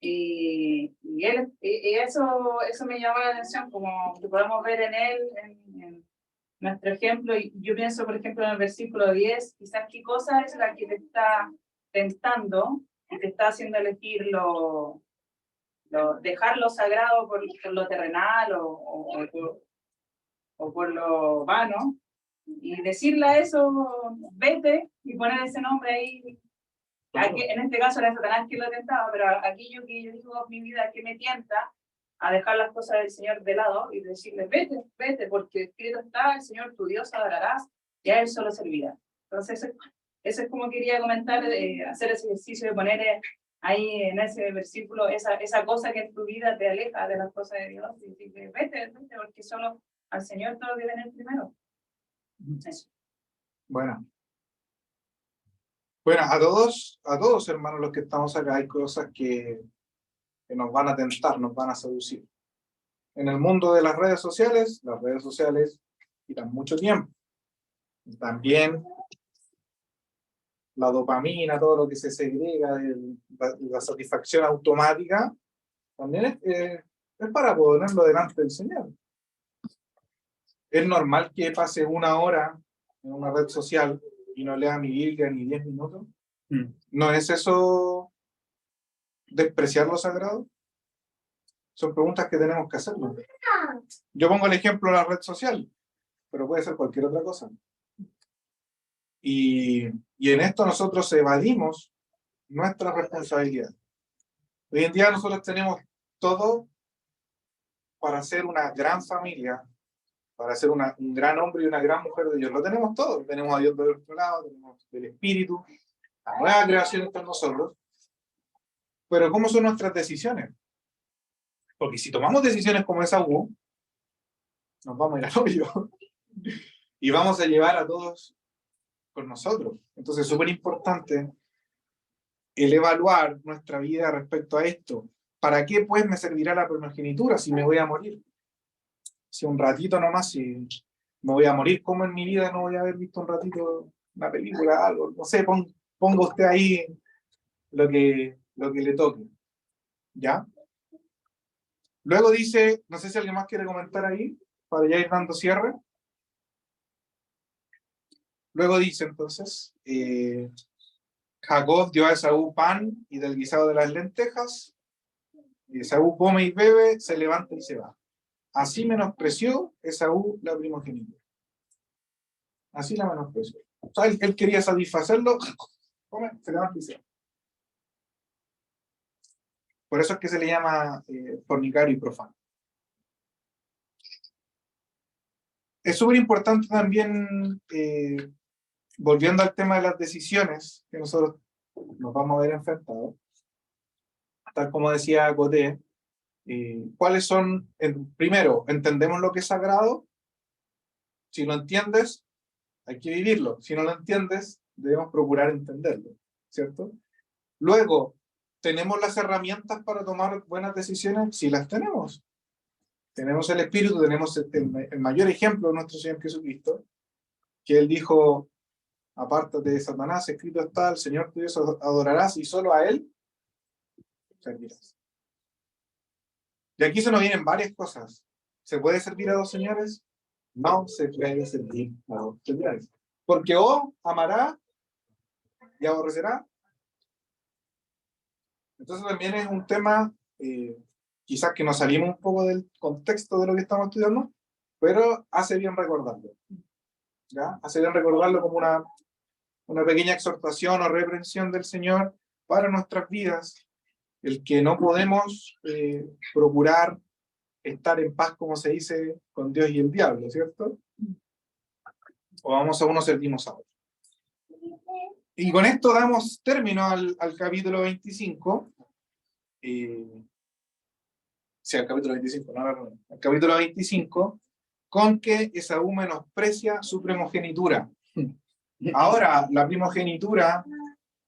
S5: Y eso me llama la atención, como que podemos ver en él, en nuestro ejemplo. Y yo pienso, por ejemplo, en el versículo 10, quizás qué cosa es la que te está tentando y te está haciendo elegir dejar lo sagrado por lo terrenal o por lo vano, y decirle a eso, vete, y poner ese nombre ahí. Aquí, en este caso era Satanás que lo tentaba, pero aquello que yo digo, mi vida, que me tienta a dejar las cosas del Señor de lado y decirle, vete, vete, porque escrito está, el Señor tu Dios adorarás y a él solo servirá. Entonces, eso es como quería comentar, hacer ese ejercicio de poner ahí en ese versículo esa cosa que en tu vida te aleja de las cosas de Dios y decirle, vete, porque solo al Señor todo debe venir primero. Eso.
S1: Bueno, a todos hermanos los que estamos acá, hay cosas que nos van a tentar, nos van a seducir. En el mundo de las redes sociales quitan mucho tiempo. También la dopamina, todo lo que se segrega de la satisfacción automática, también es para ponerlo delante del Señor. Es normal que pase 1 hora en una red social y no lea mi Biblia ni 10 minutos. ¿No es eso despreciar lo sagrado? Son preguntas que tenemos que hacernos. Yo pongo el ejemplo de la red social, pero puede ser cualquier otra cosa. Y en esto nosotros evadimos nuestra responsabilidad. Hoy en día nosotros tenemos todo para ser una gran familia, para ser un gran hombre y una gran mujer de Dios. Lo tenemos todo. Tenemos a Dios de nuestro lado, tenemos el Espíritu, la nueva creación está en nosotros. Pero ¿cómo son nuestras decisiones? Porque si tomamos decisiones como Esaú, nos vamos a ir al hoyo. Y vamos a llevar a todos con nosotros. Entonces es súper importante el evaluar nuestra vida respecto a esto. ¿Para qué pues me servirá la primogenitura si me voy a morir? Si un ratito nomás, si me voy a morir, ¿cómo en mi vida no voy a haber visto un ratito una película, algo? No sé, ponga usted ahí lo que le toque. ¿Ya? Luego dice, no sé si alguien más quiere comentar ahí, para ya ir dando cierre. Luego dice entonces, Jacob dio a Esaú pan y del guisado de las lentejas, y Esaú come y bebe, se levanta y se va. Así menospreció Esaú la primogenitura. Así la menospreció. O sea, él quería satisfacerlo, come, se levanta y se va. Por eso es que se le llama fornicario y profano. Es súper importante también, volviendo al tema de las decisiones que nosotros nos vamos a ver enfrentados, tal como decía Coté, ¿cuáles son? Primero, ¿entendemos lo que es sagrado? Si lo entiendes, hay que vivirlo. Si no lo entiendes, debemos procurar entenderlo, ¿cierto? Luego, ¿tenemos las herramientas para tomar buenas decisiones? Sí las tenemos. Tenemos el Espíritu, tenemos el mayor ejemplo de nuestro Señor Jesucristo, que Él dijo, apártate de Satanás, escrito está, el Señor tu Dios adorarás y solo a Él servirás. Y aquí se nos vienen varias cosas. ¿Se puede servir a dos señores? No se puede servir a dos señores. Porque o amará y aborrecerá. Entonces también es un tema, quizás que nos salimos un poco del contexto de lo que estamos estudiando, pero hace bien recordarlo. ¿Ya? Hace bien recordarlo como una pequeña exhortación o reprensión del Señor para nuestras vidas, el que no podemos procurar estar en paz, como se dice, con Dios y el diablo, ¿cierto? O vamos a uno, servimos a otro. Y con esto damos término al capítulo 25. Sí, al capítulo 25, no, al capítulo 25, con que Esaú menosprecia su primogenitura. Ahora, la primogenitura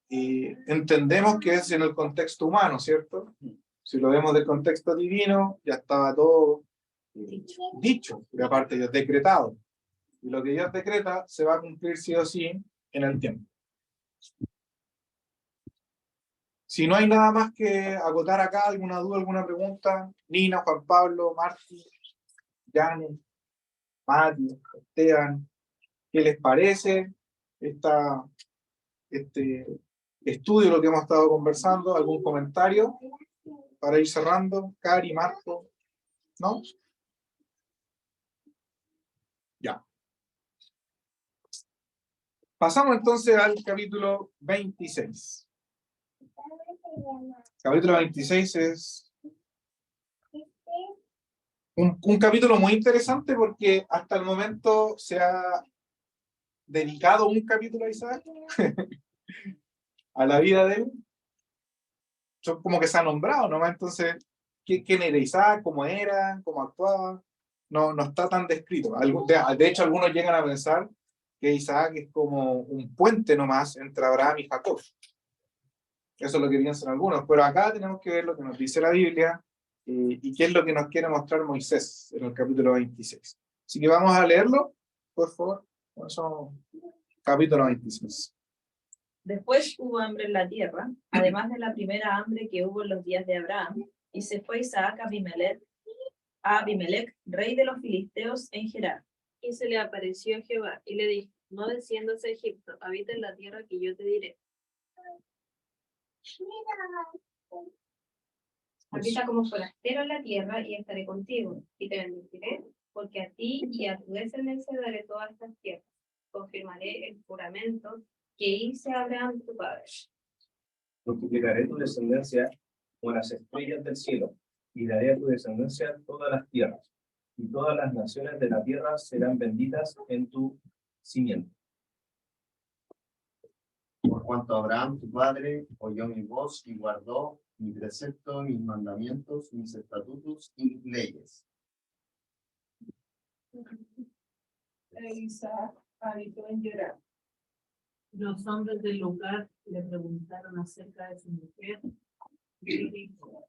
S1: entendemos que es en el contexto humano, ¿cierto? Si lo vemos del contexto divino, ya estaba todo dicho, y aparte Dios decretado. Y lo que Dios decreta se va a cumplir sí o sí en el tiempo. Si no hay nada más que acotar acá, alguna duda, alguna pregunta, Nina, Juan Pablo, Martín, Janet, Mati, Esteban, ¿qué les parece este estudio, lo que hemos estado conversando? ¿Algún comentario para ir cerrando? Cari, Marco, ¿no? Ya. Pasamos entonces al capítulo 26. Capítulo 26 es un capítulo muy interesante porque hasta el momento se ha dedicado un capítulo a Isaac, a la vida de él. Son como que se ha nombrado, ¿no? Entonces, ¿quién era Isaac? ¿Cómo era? ¿Cómo actuaba? No está tan descrito. De hecho, algunos llegan a pensar que Isaac es como un puente nomás entre Abraham y Jacob. Eso es lo que piensan algunos. Pero acá tenemos que ver lo que nos dice la Biblia y qué es lo que nos quiere mostrar Moisés en el capítulo 26. Así que vamos a leerlo, por favor. Capítulo 26.
S2: Después hubo hambre en la tierra, además de la primera hambre que hubo en los días de Abraham, y se fue Isaac a Abimelech, rey de los filisteos en Gerar.
S10: Y se le apareció Jehová, y le dijo, no desciendas a Egipto, habita en la tierra que yo te diré. Habita como forastero en la tierra, y estaré contigo, y te bendeciré, porque a ti y a tu descendencia daré todas estas tierras. Confirmaré el juramento que hice a Abraham tu padre.
S3: Multiplicaré tu descendencia como las estrellas del cielo, y daré a tu descendencia todas las tierras, y todas las naciones de la tierra serán benditas en tu simiente.
S4: Por cuanto Abraham, tu padre, oyó mi voz y guardó mi precepto, mis mandamientos, mis estatutos y mis leyes.
S8: Isaac habitó en Gerar.
S5: Los hombres del lugar le preguntaron acerca de su mujer y él dijo,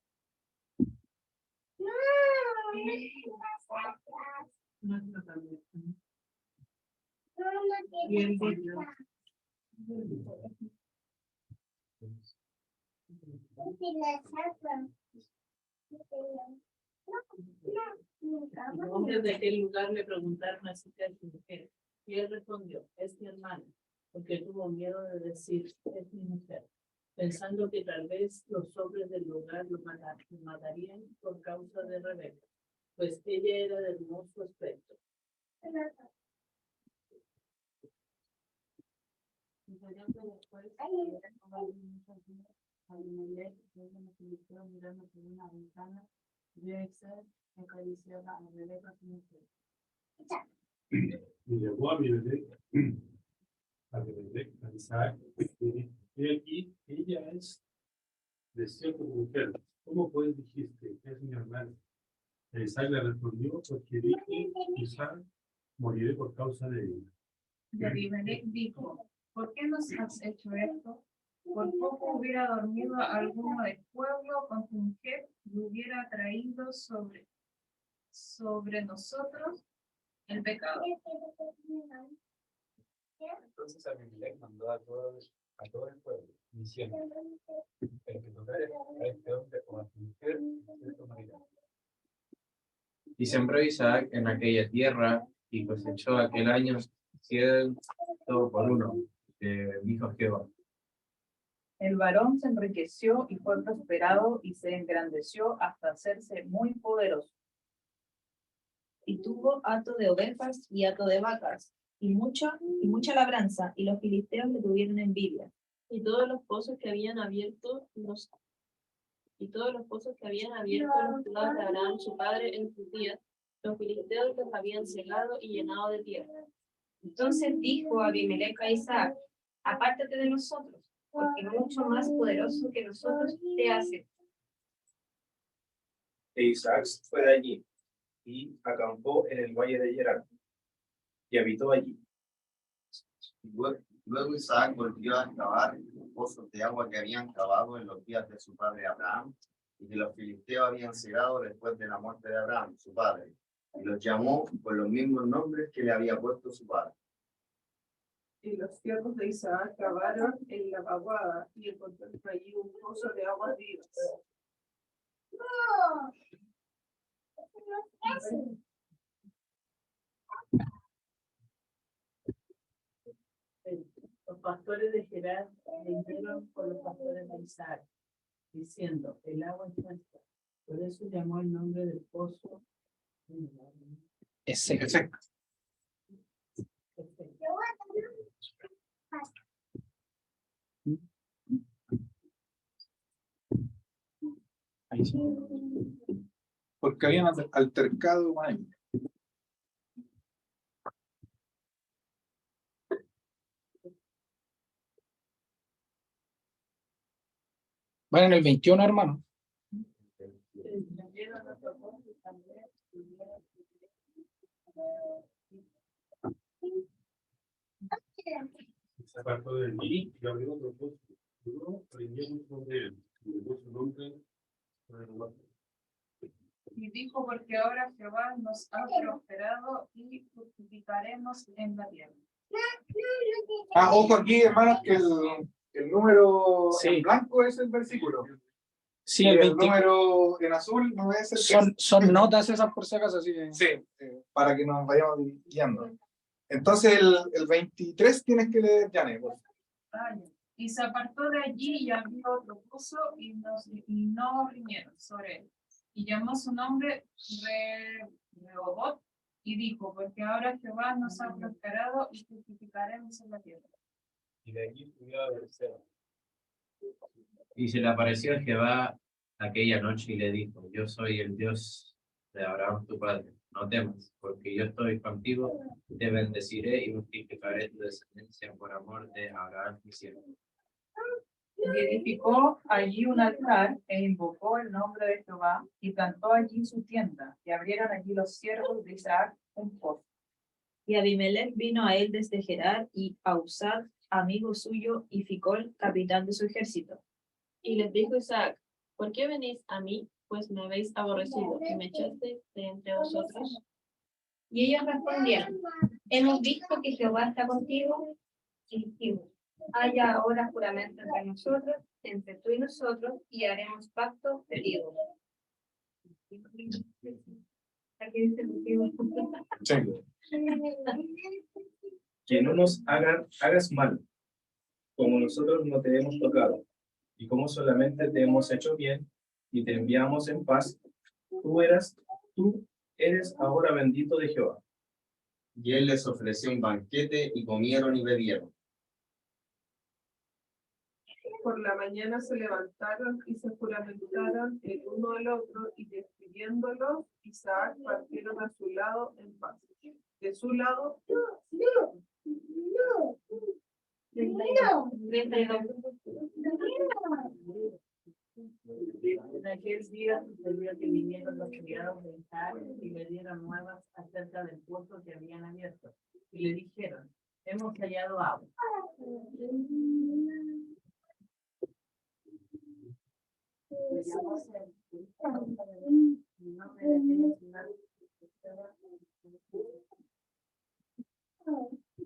S5: nuestro también. Y él dijo, los hombres de aquel lugar le preguntaron acerca de su mujer y él respondió, es mi hermana, porque tuvo miedo de decir, es mi mujer, pensando que tal vez los hombres del lugar lo matarían por causa de Rebeca, pues ella era de hermoso aspecto. Mirando por una ventana, vio a Isaac que acariciaba a Rebeca su mujer.
S9: Y llegó a Abimelech, a Isaac, y dijo, he aquí, ella es de cierta mujer. ¿Cómo pues dijiste? Es mi hermana. E Isaac le respondió, porque dije, Isaac, moriré por causa de ella.
S10: Y Abimelech dijo, ¿por qué nos has hecho esto? Por poco hubiera dormido alguno del pueblo con tu mujer y hubiera traído sobre nosotros el pecado.
S3: Entonces Abimelech mandó a todo el pueblo, diciendo, el que tocare a este hombre o a su mujer, cierto morirá. Y sembró Isaac en aquella tierra, y cosechó aquel año 100 por uno, dijo Jehová.
S11: El varón se enriqueció y fue prosperado y se engrandeció hasta hacerse muy poderoso.
S2: Y tuvo hato de ovejas y hato de vacas, y mucha labranza, y los filisteos le tuvieron envidia. Y todos los pozos que habían abierto los ciudades de Abraham, su padre, en sus días, los filisteos los habían cegado y llenado de tierra.
S10: Entonces dijo Abimelech a Isaac, apártate de nosotros, porque mucho más poderoso que nosotros te hace.
S3: E Isaac fue de allí, y acampó en el valle de Gerar, y habitó allí.
S4: Luego Isaac volvió a excavar los pozos de agua que habían cavado en los días de su padre Abraham, y que los filisteos habían cegado después de la muerte de Abraham, su padre, y los llamó por los mismos nombres que le había puesto su padre.
S8: Y los siervos de Isaac cavaron en la vaguada y encontraron allí un pozo de aguas vivas.
S5: Los pastores de Gerar vinieron con los pastores de Isaac, diciendo, el agua es nuestra. Por eso llamó el nombre del pozo.
S7: Es seco.
S1: Ahí sí. Porque habían altercado con él.
S7: Van en el 21, hermano.
S9: Se apartó de allí y abrió otro pozo. Luego prendió mucho de él, y le puso su nombre sobre el lugar.
S10: Y dijo, porque ahora Jehová nos ha prosperado y fructificaremos en la tierra.
S1: Ojo aquí, hermanos, que el número
S7: Sí.
S1: en blanco es el versículo.
S7: Sí,
S1: Y
S7: el
S1: el
S7: 20.
S1: número en azul no es el
S7: Son notas esas por si acaso, así que...
S1: Sí, para que nos vayamos guiando. Entonces el 23 tienes que leer, Janet.
S10: Y se apartó de allí y abrió otro pozo y no vinieron sobre él. Y llamó su nombre Rehobot y dijo, porque ahora Jehová nos ha prosperado y fructificaremos en la tierra.
S3: Y de allí subió a Berseba. Y se le apareció Jehová aquella noche y le dijo, yo soy el Dios de Abraham tu padre, no temas, porque yo estoy contigo, te bendeciré y multiplicaré tu descendencia por amor de Abraham mi siervo.
S11: Y edificó allí un altar e invocó el nombre de Jehová y plantó allí su tienda y abrieron allí los siervos de Isaac un pozo.
S2: Y Abimelech vino a él desde Gerar y a Usad, amigo suyo, y Ficol, capitán de su ejército.
S10: Y les dijo Isaac, ¿por qué venís a mí? Pues me habéis aborrecido y me echaste de entre vosotros. Y ellos respondieron, hemos visto que Jehová está contigo, y dijimos, haya ahora juramento entre nosotros, entre tú y nosotros, y haremos pacto contigo. Aquí dice contigo.
S12: Que no nos hagas mal, como nosotros no te hemos tocado, y como solamente te hemos hecho bien, y te enviamos en paz, tú eres ahora bendito de Jehová.
S4: Y él les ofreció un banquete y comieron y bebieron.
S8: Por la mañana se levantaron y se juramentaron el uno al otro, y despidiéndolos, Isaac partieron a su lado en paz. De su lado,
S5: En aquel día sucedió que vinieron los criados de Isaac y le dieron nuevas acerca del pozo que habían abierto. Y le dijeron, hemos hallado agua.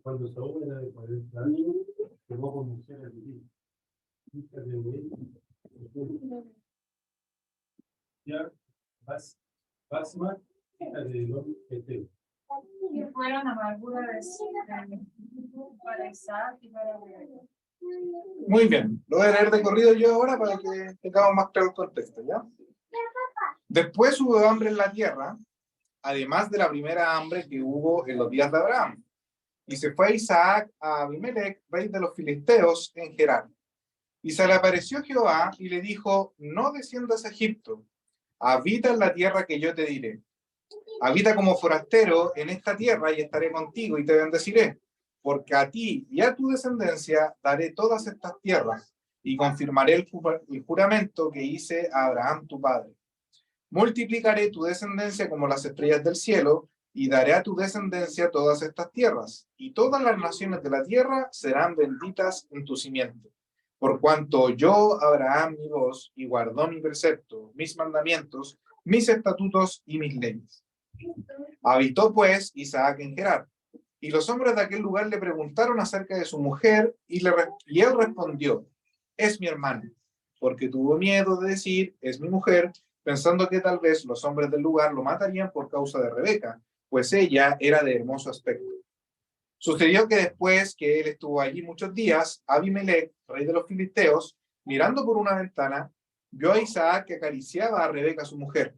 S9: Cuando Saúl era de 40 años, llevó con mujer a vivir, hija de Noé, ya Basma, hija de Elón, Eteo.
S11: Y fueron amargura para Isaac y para Rebeca.
S1: Muy bien, lo voy a leer de corrido yo ahora para que tengamos más claro el contexto, ¿ya? Después hubo hambre en la tierra, además de la primera hambre que hubo en los días de Abraham. Y se fue Isaac a Abimelech, rey de los filisteos, en Gerar. Y se le apareció Jehová y le dijo, no desciendas a Egipto, habita en la tierra que yo te diré. Habita como forastero en esta tierra y estaré contigo y te bendeciré, porque a ti y a tu descendencia daré todas estas tierras y confirmaré el juramento que hice a Abraham tu padre. Multiplicaré tu descendencia como las estrellas del cielo y daré a tu descendencia todas estas tierras, y todas las naciones de la tierra serán benditas en tu simiente. Por cuanto oyó Abraham mi voz y guardó mi precepto, mis mandamientos, mis estatutos y mis leyes. Habitó pues Isaac en Gerar, y los hombres de aquel lugar le preguntaron acerca de su mujer, y él respondió, es mi hermana, porque tuvo miedo de decir, es mi mujer, pensando que tal vez los hombres del lugar lo matarían por causa de Rebeca, pues ella era de hermoso aspecto. Sucedió que después que él estuvo allí muchos días, Abimelech, rey de los filisteos, mirando por una ventana, vio a Isaac que acariciaba a Rebeca su mujer.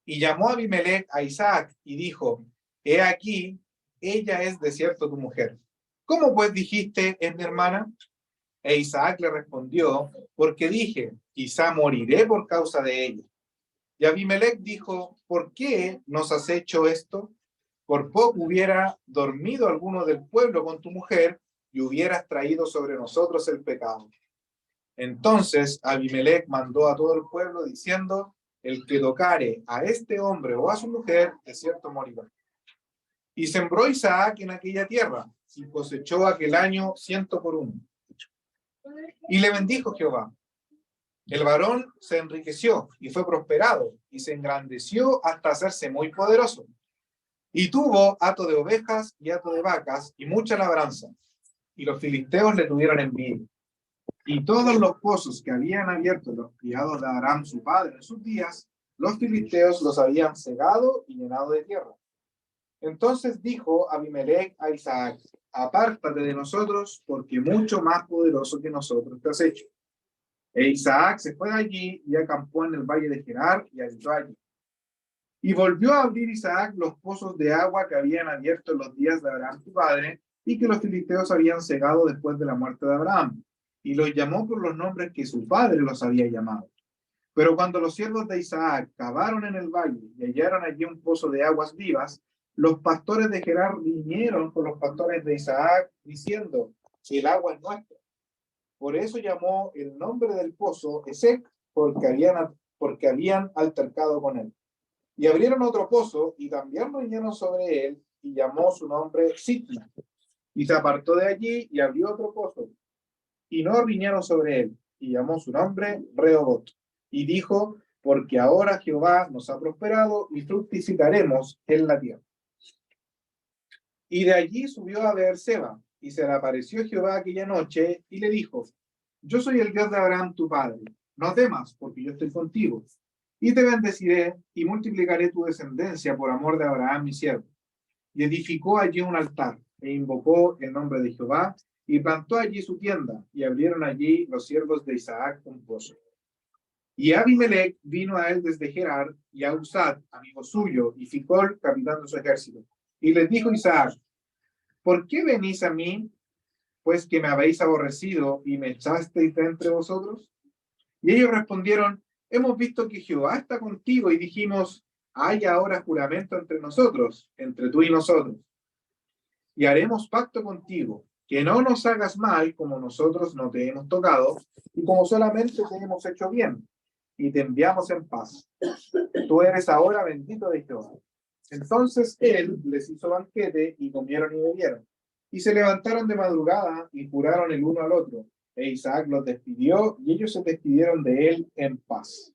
S1: Y llamó a Abimelech a Isaac y dijo, he aquí, ella es de cierto tu mujer. ¿Cómo pues dijiste, es mi hermana? E Isaac le respondió, porque dije, quizá moriré por causa de ella. Y Abimelech dijo, ¿por qué nos has hecho esto? Por poco hubiera dormido alguno del pueblo con tu mujer y hubieras traído sobre nosotros el pecado. Entonces Abimelech mandó a todo el pueblo diciendo, el que tocare a este hombre o a su mujer, de cierto morirá. Y sembró Isaac en aquella tierra y cosechó aquel año 100 por 1. Y le bendijo Jehová. El varón se enriqueció y fue prosperado y se engrandeció hasta hacerse muy poderoso. Y tuvo hato de ovejas y hato de vacas y mucha labranza. Y los filisteos le tuvieron envidia. Y todos los pozos que habían abierto los criados de Abraham su padre en sus días, los filisteos los habían cegado y llenado de tierra. Entonces dijo Abimelech a Isaac, apártate de nosotros, porque mucho más poderoso que nosotros te has hecho. E Isaac se fue de allí y acampó en el valle de Gerar y habitó allí. Y volvió a abrir Isaac los pozos de agua que habían abierto en los días de Abraham su padre, y que los filisteos habían cegado después de la muerte de Abraham, y los llamó por los nombres que su padre los había llamado. Pero cuando los siervos de Isaac cavaron en el valle y hallaron allí un pozo de aguas vivas, los pastores de Gerar vinieron con los pastores de Isaac diciendo: el agua es nuestra. Por eso llamó el nombre del pozo Esec, porque habían altercado con él. Y abrieron otro pozo y también lo vinieron sobre él y llamó su nombre Sitna. Y se apartó de allí y abrió otro pozo y no riñaron sobre él, y llamó su nombre Rehobot. Y dijo: porque ahora Jehová nos ha prosperado y fructificaremos en la tierra. Y de allí subió a Beerseba, y se le apareció Jehová aquella noche, y le dijo: yo soy el Dios de Abraham tu padre, no temas, porque yo estoy contigo, y te bendeciré, y multiplicaré tu descendencia por amor de Abraham mi siervo. Y edificó allí un altar, e invocó el nombre de Jehová, y plantó allí su tienda, y abrieron allí los siervos de Isaac un pozo. Y Abimelech vino a él desde Gerar, y a Usat, amigo suyo, y Ficol, capitán de su ejército. Y les dijo Isaac: ¿por qué venís a mí, pues que me habéis aborrecido y me echasteis de entre vosotros? Y ellos respondieron: hemos visto que Jehová está contigo, y dijimos: hay ahora juramento entre nosotros, entre tú y nosotros, y haremos pacto contigo, que no nos hagas mal como nosotros no te hemos tocado, y como solamente te hemos hecho bien, y te enviamos en paz. Tú eres ahora bendito de Jehová. Entonces él les hizo banquete, y comieron y bebieron, y se levantaron de madrugada, y juraron el uno al otro, e Isaac los despidió, y ellos se despidieron de él en paz.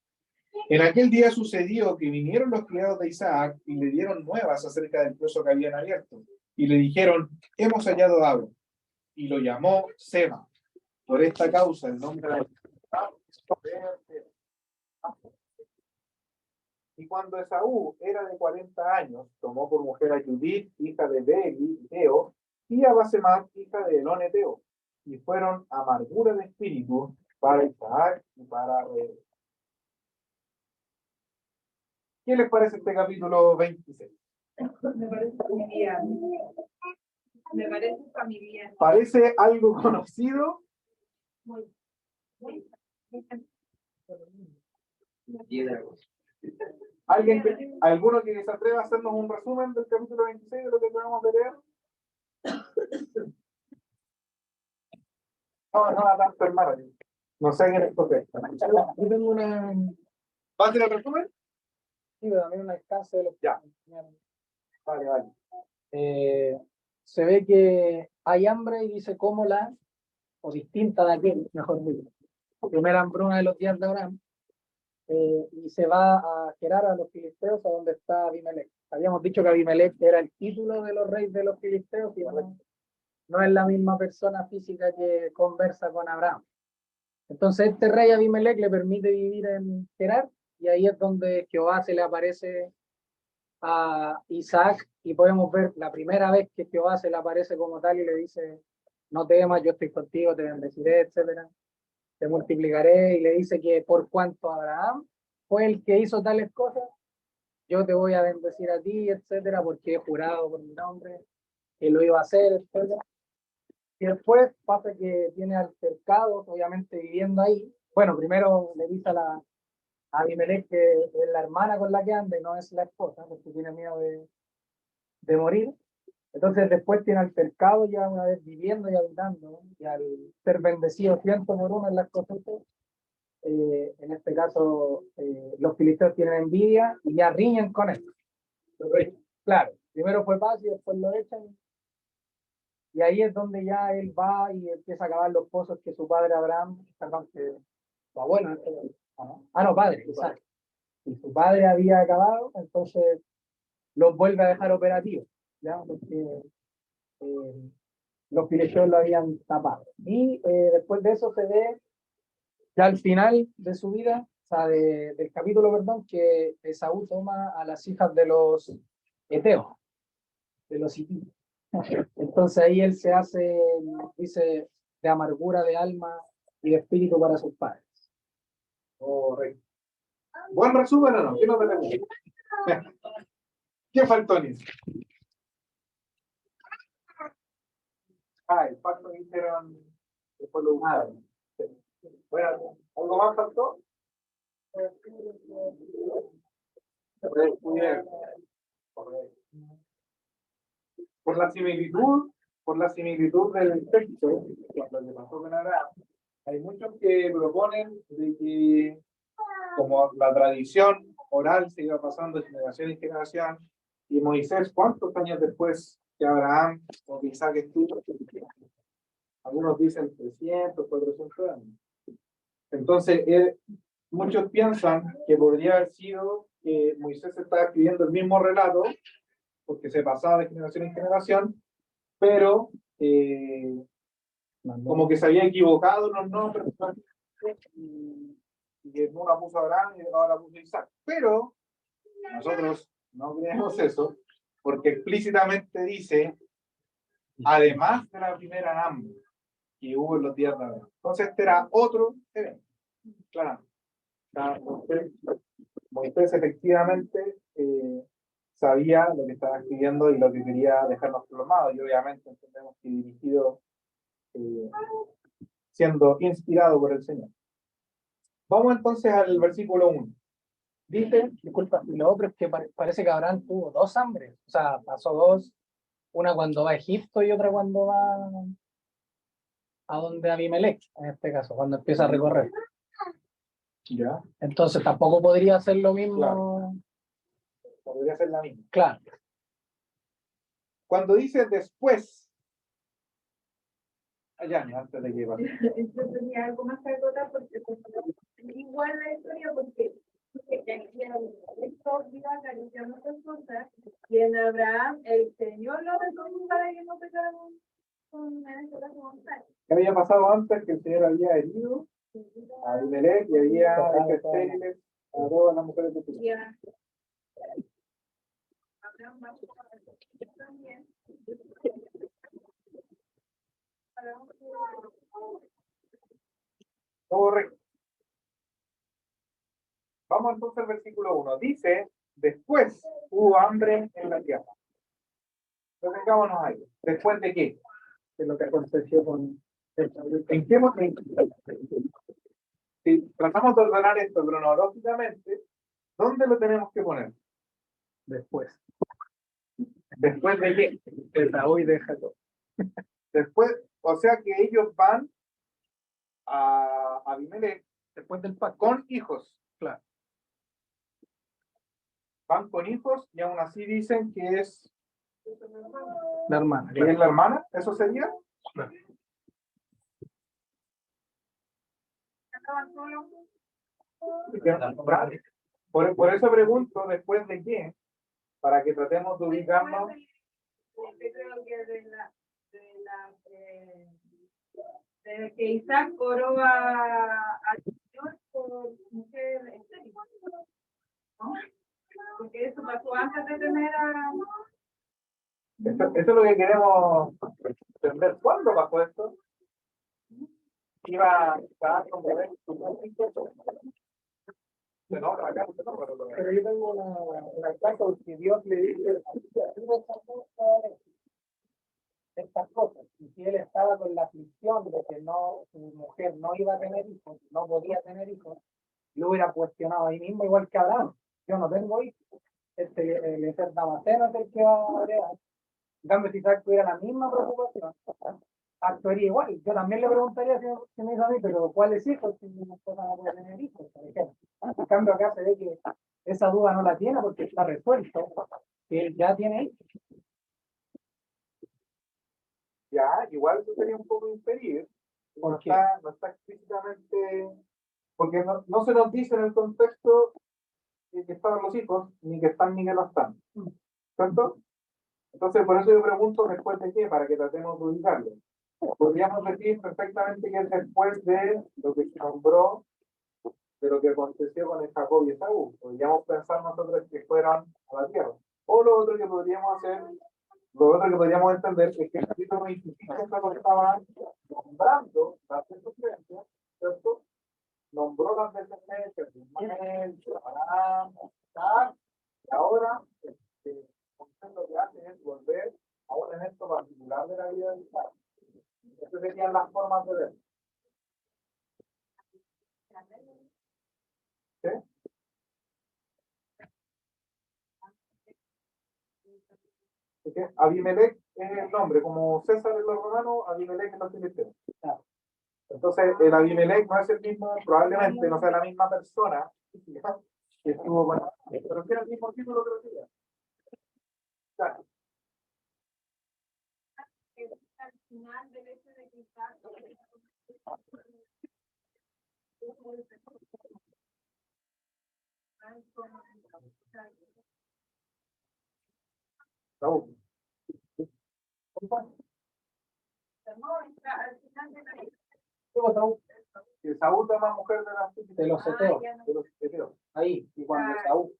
S1: En aquel día sucedió que vinieron los criados de Isaac, y le dieron nuevas acerca del pozo que habían abierto, y le dijeron: hemos hallado agua. Y lo llamó Seba. Por esta causa el nombre de Y cuando Esaú era de 40 años, tomó por mujer a Judith, hija de Beli, Teo, y a Basemat, hija de Elón Eteo, y fueron amargura de espíritu para Isaac y para Rebeca. ¿Qué les parece este capítulo 26?
S8: Me parece familiar. Me parece familiar.
S1: ¿Parece algo conocido?
S8: Muy.
S1: ¿Alguno que se atreva a hacernos un resumen del capítulo 26 de lo que acabamos de leer? No, tanto, hermano. No sé quién escoger.
S7: Yo tengo una.
S1: ¿Va a hacer el resumen?
S7: Sí, pero también un alcance de los.
S1: Ya. Vale.
S7: Se ve que hay hambre y dice cómo o distinta de aquel, mejor dicho. Primera hambruna de los días de Abraham. Y se va a Gerar a los filisteos, a donde está Abimelech. Habíamos dicho que Abimelech era el título de los reyes de los filisteos, y no es la misma persona física que conversa con Abraham. Entonces este rey Abimelech le permite vivir en Gerar, y ahí es donde Jehová se le aparece a Isaac, y podemos ver la primera vez que Jehová se le aparece como tal y le dice: no temas, yo estoy contigo, te bendeciré, etcétera, te multiplicaré, y le dice que por cuanto Abraham fue el que hizo tales cosas, yo te voy a bendecir a ti, etcétera, porque he jurado por mi nombre que lo iba a hacer, etcétera. Y después pasa que tiene altercados, obviamente viviendo ahí. Bueno, primero le dice a Abimelech que es la hermana con la que anda y no es la esposa, porque tiene miedo de morir. Entonces después tiene altercado ya una vez viviendo y habitando, ¿no? Y al ser bendecido 100 por 1 en las cosechas, en este caso los filisteos tienen envidia y ya riñen con esto. Claro, primero fue paz y después lo echan. Y ahí es donde ya él va y empieza a cavar los pozos que su padre Abraham, perdón, que su abuelo, padre, exacto. Y su padre había acabado, entonces los vuelve a dejar operativos, ¿ya? Porque los filisteos lo habían tapado. Y después de eso se ve ya al final de su vida, o sea, del capítulo, perdón, que Esaú toma a las hijas de los Eteos, de los hititas. Entonces ahí él se hace, dice, de amargura de alma y de espíritu para sus padres.
S1: Correcto. ¿Buen resumen o no? ¿Qué no tenemos? ¿Qué faltó, Nis? El pacto que hicieron después lo usaron. Bueno, ¿algo más faltó? Por la similitud del texto, cuando le pasó con Abraham, hay muchos que proponen de que como la tradición oral se iba pasando de generación en generación, y Moisés, ¿cuántos años después que Abraham o que Isaac estuvo? Algunos dicen 300, 400 años. Entonces, muchos piensan que podría haber sido que Moisés estaba escribiendo el mismo relato, porque se pasaba de generación en generación, pero como que se había equivocado en los nombres, y que uno puso Abraham y ahora puso Isaac. Pero nosotros no creemos eso, porque explícitamente dice, además de la primera hambre que hubo en los días de Abraham. Entonces este era otro evento, claro. Moisés efectivamente sabía lo que estaba escribiendo y lo que quería dejarnos plasmado, y obviamente entendemos que dirigido, siendo inspirado por el Señor. Vamos entonces al versículo 1.
S7: Dice, disculpa, y lo otro es que parece que Abraham tuvo dos hambres, o sea, pasó dos, una cuando va a Egipto y otra cuando va a donde Abimelech, en este caso, cuando empieza a recorrer.
S1: Ya.
S7: Entonces tampoco podría ser lo mismo.
S1: Claro. Podría ser la misma.
S7: Claro.
S1: Cuando dice después, allá, antes de que pase.
S8: Yo tenía algo más que acotar porque igual la historia porque esto iba a acariciar muchas cosas y en Abraham el Señor lo recogió para que no pecara con este caso González.
S1: ¿Qué había pasado antes? Que el Señor había herido a Abimelech y había hecho estériles a todas las mujeres de su vida.
S8: Abraham va también.
S1: Correcto. Vamos entonces al versículo 1. Dice, después hubo hambre en la tierra. Detengámonos ahí. ¿Después de qué? De lo que aconteció con... ¿En qué momento? Si tratamos de ordenar esto cronológicamente, ¿dónde lo tenemos que poner?
S7: Después.
S1: ¿Después de qué?
S7: Esaú y de Jacob.
S1: Después, o sea que ellos van a Abimelech
S7: Después del pacto.
S1: con hijos.
S7: Claro.
S1: Van con hijos y aún así dicen que es
S7: La hermana.
S1: ¿que es la hermana? ¿Eso sería?
S7: Claro.
S1: Por eso pregunto, ¿después de qué? Para que tratemos de ubicarnos.
S8: Creo que de que Isaac coró al Señor por mujer estéril, ¿no? Porque eso pasó antes de tener a...
S1: Eso es lo que queremos entender. ¿Cuándo pasó esto? Iba a con bebé. Pero yo tengo una carta que Dios le dice estas cosas. Y si él estaba con la aflicción de que no, su mujer no iba a tener hijos, no podía tener hijos, lo hubiera cuestionado ahí mismo, igual que Abraham. Yo no tengo hijos. El ser Damasceno es el que va a heredar. En cambio, si Isaac tuviera la misma preocupación, actuaría igual. Yo también le preguntaría si me hizo a mí, pero ¿cuáles hijos? Si mi esposa no puede tener hijos, por ejemplo. En cambio, acá se ve que esa duda no la tiene porque está resuelto, que él ya tiene hijos. Ya, igual eso sería un poco inferir, no está explícitamente, porque no se nos dice en el contexto que estaban los hijos, ni que están ni que no están. ¿Cierto? Entonces, por eso yo pregunto después de qué, para que tratemos de ubicarlo. Podríamos decir perfectamente que es después de lo que se nombró, de lo que aconteció con el Jacob y Esaú. Podríamos pensar nosotros que fueron a la tierra. O lo otro que podríamos hacer, lo otro que podríamos entender es que el capítulo 25 estaba nombrando las descendencias, ¿cierto? Nombró las descendencias de Ismael, de Abraham, Isaac, y ahora lo que hace es volver ahora en esto particular de la vida de Isaac. Estas serían las formas de ver. ¿qué? ¿Qué? Abimelech es el nombre, como César en los romanos, Abimelech en los filisteos. Entonces, el Abimelech no es el mismo, probablemente no sea la misma persona que estuvo con, pero tiene el mismo título que los días. Claro.
S8: Al final del hecho de que Isaac
S1: Saúl. Que Saúl toma mujer de los seteos, de los seteos. Ahí, y cuando Saúl.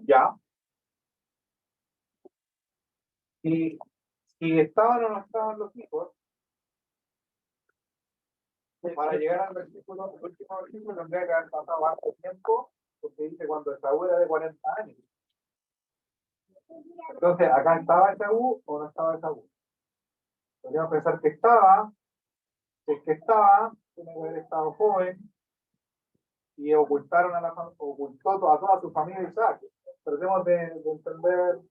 S1: Ya. Si estaban o no estaban los hijos, para llegar al versículo, el último versículo, tendría que haber pasado harto tiempo, porque dice cuando Esaú era de 40 años. Entonces, ¿acá estaba Esaú o no estaba Esaú? Podríamos pensar que estaba, si es que estaba, tiene que haber estado joven, y ocultaron ocultó a toda su familia Isaac. Tratemos de entender.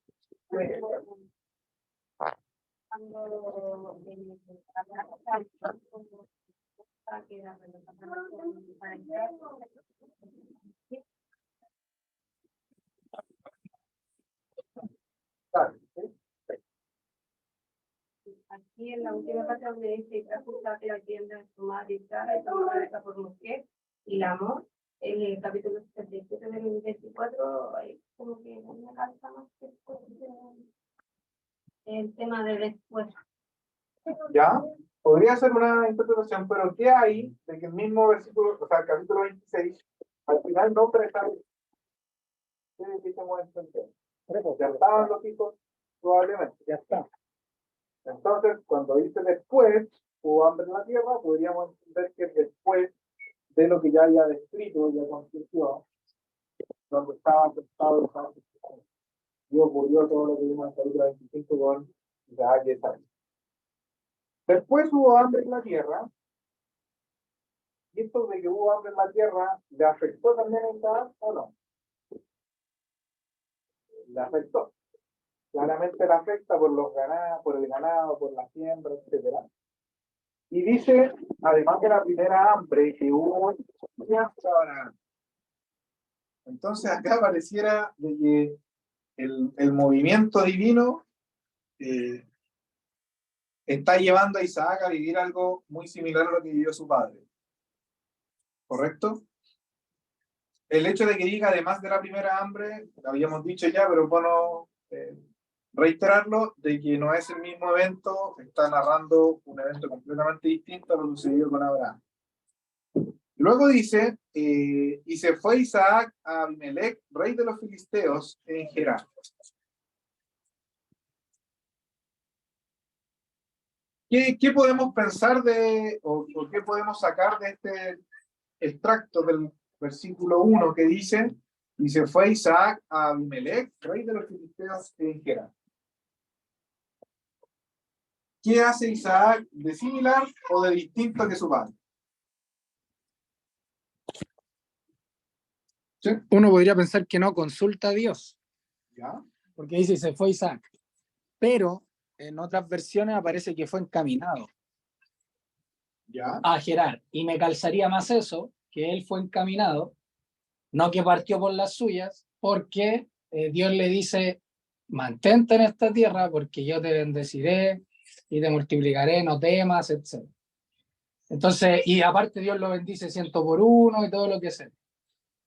S10: Aquí en la última parte donde dice que ajustaste la tienda de su madre y Sara y tomó a esa por mujer y la amó, en el capítulo 77 del 24, hay como que una calza más que el tema de después.
S1: Ya, podría ser una interpretación, pero ¿qué hay de que el mismo versículo, o sea, el capítulo 26, al final nombra esta vez? ¿Qué necesitamos entender? Ya estaban los hijos, probablemente, ya está. Entonces, cuando dice después, hubo hambre en la tierra, podríamos entender que después de lo que ya había descrito, ya constituyó, donde estaba sentado y ocurrió todo lo que vimos en el capítulo 25 con Isaac y Esaú. Después hubo hambre en la tierra, y esto de que hubo hambre en la tierra, ¿le afectó también a Isaac o no? Le afectó. Claramente le afecta por los ganados, por el ganado, por la siembra, etc. Y dice, además de la primera hambre que hubo, entonces acá pareciera de que el movimiento divino está llevando a Isaac a vivir algo muy similar a lo que vivió su padre. ¿Correcto? El hecho de que diga además de la primera hambre, lo habíamos dicho ya, pero bueno, reiterarlo, de que no es el mismo evento, está narrando un evento completamente distinto a lo que sucedió con Abraham. Luego dice, y se fue Isaac a Abimelech, rey de los filisteos, en Gerar. ¿Qué podemos pensar o qué podemos sacar de este extracto del versículo 1 que dice, y se fue Isaac a Abimelech, rey de los filisteos, en Gerar? ¿Qué hace Isaac de similar o de distinto que su padre?
S7: ¿Sí? Uno podría pensar que no consulta a Dios,
S1: ¿Ya?
S7: porque dice se fue Isaac, pero en otras versiones aparece que fue encaminado
S1: ¿Ya?
S7: a Gerar, y me calzaría más eso, que él fue encaminado, no que partió por las suyas, porque Dios le dice, mantente en esta tierra porque yo te bendeciré y te multiplicaré, no temas, etc. Entonces, y aparte Dios lo bendice 100 por 1 y todo lo que sea.